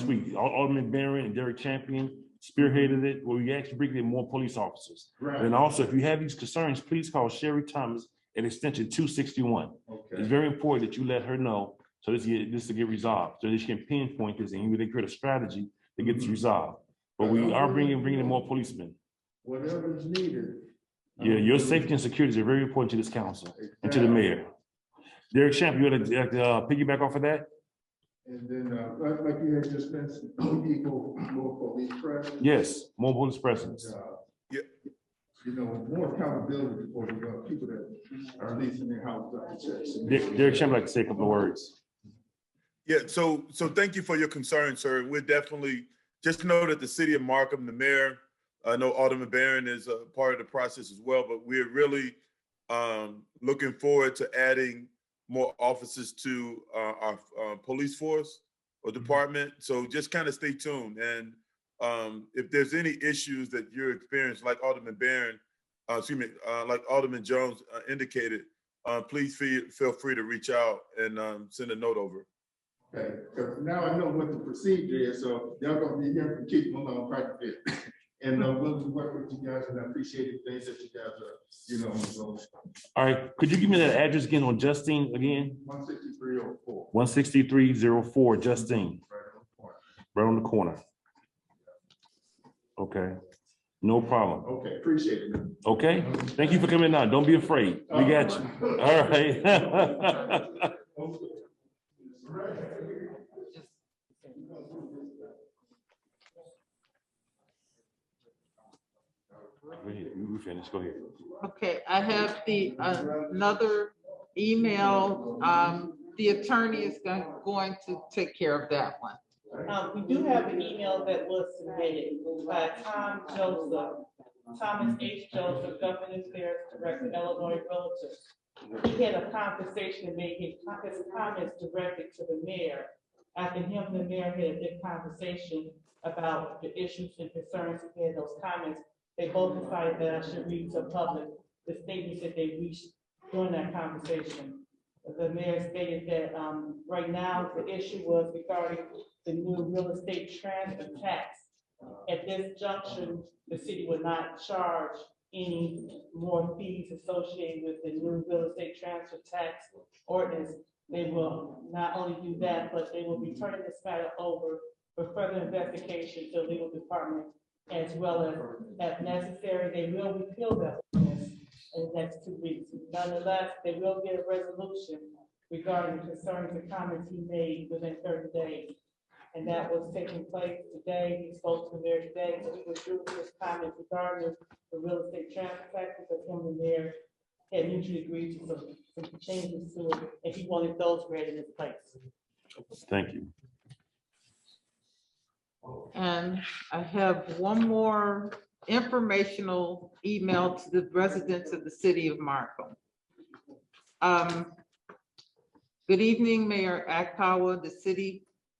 Speaker 3: week. Alderman Barron and Derek Champion spearheaded it, where we actually bring in more police officers.
Speaker 7: Right.
Speaker 3: And also, if you have these concerns, please call Sherry Thomas at extension 261.
Speaker 7: Okay.
Speaker 3: It's very important that you let her know, so this to get resolved, so that she can pinpoint this and they create a strategy to get this resolved. But we are bringing in more policemen.
Speaker 7: Whatever is needed.
Speaker 3: Yeah, your safety and security are very important to this council and to the mayor. Derek Champion, you want to piggyback off of that?
Speaker 7: And then, like you had just mentioned, more police presence.
Speaker 3: Yes, more police presence.
Speaker 7: More accountability for the people that are leasing their houses up to checks.
Speaker 3: Derek Champion, like to say a couple of words.
Speaker 9: Yeah, so thank you for your concern, sir. We're definitely, just know that the city of Markham, the mayor, I know Alderman Barron is a part of the process as well, but we're really looking forward to adding more officers to our police force or department. So just kind of stay tuned. And if there's any issues that you're experiencing, like Alderman Barron, like Alderman Jones indicated, please feel free to reach out and send a note over.
Speaker 7: Okay, because now I know what the procedure is, so y'all gonna be here to keep them on quite a bit. And we'll work with you guys, and I appreciate the things that you guys are, so.
Speaker 3: All right, could you give me that address again on Justine again?
Speaker 7: 16304.
Speaker 3: 16304 Justine. Right on the corner. Okay, no problem.
Speaker 7: Okay, appreciate it.
Speaker 3: Okay, thank you for coming out. Don't be afraid. We got you. All right. Go ahead, we finished. Go ahead.
Speaker 2: Okay, I have another email. The attorney is going to take care of that one.
Speaker 5: We do have an email that was submitted by Thomas H. Joseph, Government Affairs Director, Illinois Realtor. He had a conversation and made his comments directed to the mayor. After him, the mayor had a good conversation about the issues and concerns. He had those comments. They both decided that I should read to the public the statements that they reached during that conversation. The mayor stated that right now the issue was regarding the new real estate transfer tax. At this junction, the city would not charge any more fees associated with the new real estate transfer tax ordinance. They will not only do that, but they will be turning this matter over for further investigation to the legal department, as well as, if necessary, they will repeal that ordinance in the next 2 weeks. Nonetheless, they will get a resolution regarding the concerns and comments he made within 30 days. And that was taking place today. He spoke to the mayor today, so he was doing his comments regarding the real estate transfer tax, because him and the mayor had mutually agreed to some changes to it, and he wanted those read in his place.
Speaker 3: Thank you.
Speaker 2: And I have one more informational email to the residents of the city of Markham. Good evening, Mayor Akpawa,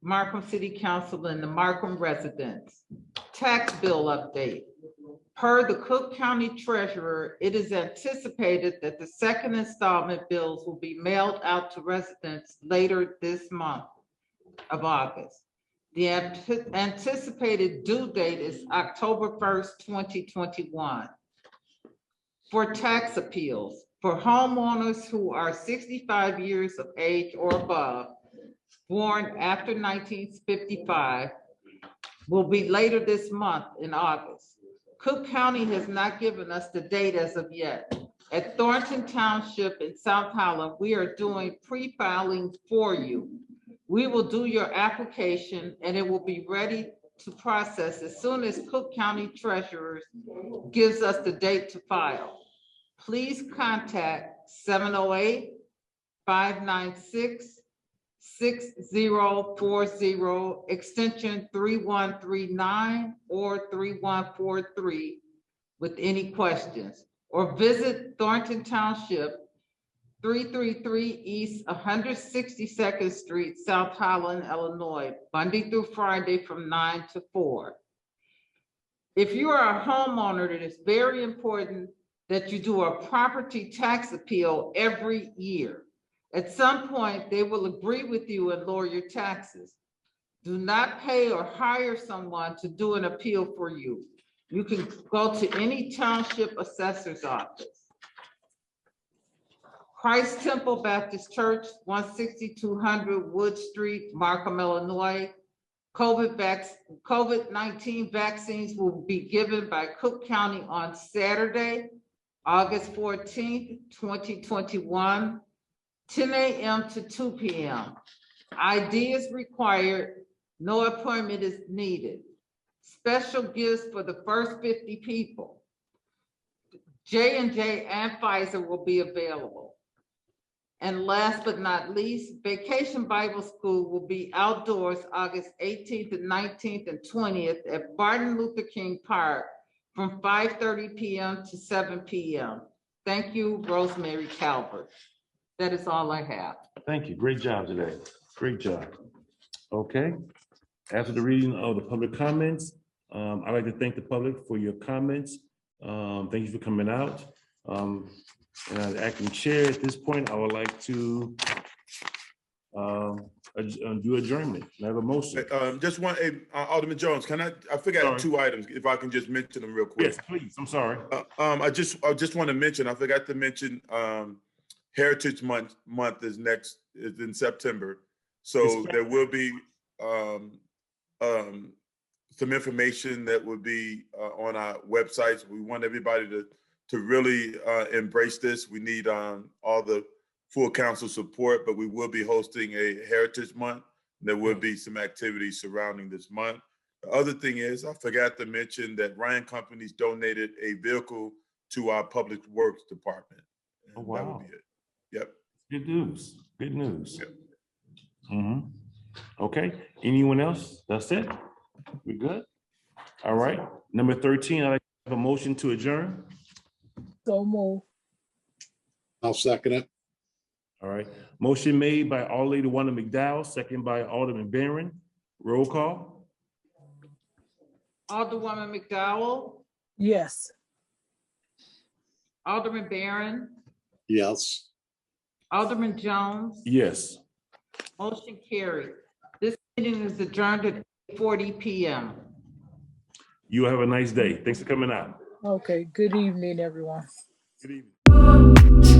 Speaker 2: Markham City Council, and the Markham residents. Tax bill update. Per the Cook County Treasurer, it is anticipated that the second installment bills will be mailed out to residents later this month of August. The anticipated due date is October 1st, 2021. For tax appeals, for homeowners who are 65 years of age or above, born after 1955, will be later this month in August. Cook County has not given us the date as of yet. At Thornton Township in South Holland, we are doing pre-filing for you. We will do your application and it will be ready to process as soon as Cook County Treasurer gives us the date to file. Please contact 708-596-6040, extension 3139 or 3143 with any questions, or visit Thornton Township, 333 East 162nd Street, South Holland, Illinois, Monday through Friday from 9 to 4. If you are a homeowner, it is very important that you do a property tax appeal every year. At some point, they will agree with you and lower your taxes. Do not pay or hire someone to do an appeal for you. You can go to any township assessor's office. Christ Temple Baptist Church, 16200 Wood Street, Markham, Illinois. COVID-19 vaccines will be given by Cook County on Saturday, August 14th, 2021, 10 a.m. to 2 p.m. ID is required. No appointment is needed. Special gifts for the first 50 people. J&J and Pfizer will be available. And last but not least, Vacation Bible School will be outdoors August 18th and 19th and 20th at Martin Luther King Park from 5:30 p.m. to 7 p.m. Thank you, Rosemary Calvert. That is all I have.
Speaker 3: Thank you. Great job today. Great job. Okay. After the reading of the public comments, I'd like to thank the public for your comments. Thank you for coming out. And as acting chair at this point, I would like to do adjournment. I have a motion.
Speaker 9: Just one, Alderman Jones, I forgot two items, if I can just mention them real quick.
Speaker 3: Yes, please. I'm sorry.
Speaker 9: I just want to mention, I forgot to mention, Heritage Month is in September. So there will be some information that will be on our websites. We want everybody to really embrace this. We need all the full council support, but we will be hosting a Heritage Month. There will be some activities surrounding this month. The other thing is, I forgot to mention that Ryan Companies donated a vehicle to our Public Works Department.
Speaker 3: Oh, wow.
Speaker 9: That would be it. Yep.
Speaker 3: Good news. Good news.
Speaker 9: Yep.
Speaker 3: Okay. Anyone else? That's it? We good? All right. Number 13, I'd like to have a motion to adjourn.
Speaker 1: So move.
Speaker 4: I'll second it.
Speaker 3: All right. Motion made by Alderman McDowell, second by Alderman Barron. Roll call.
Speaker 2: Alderwoman McDowell,
Speaker 1: Yes.
Speaker 2: Alderman Barron,
Speaker 4: Yes.
Speaker 2: Alderman Jones,
Speaker 3: Yes.
Speaker 2: motion carried. This meeting is adjourned at 8:40 p.m.
Speaker 3: You have a nice day. Thanks for coming out.
Speaker 1: Okay. Good evening, everyone.
Speaker 3: Good evening.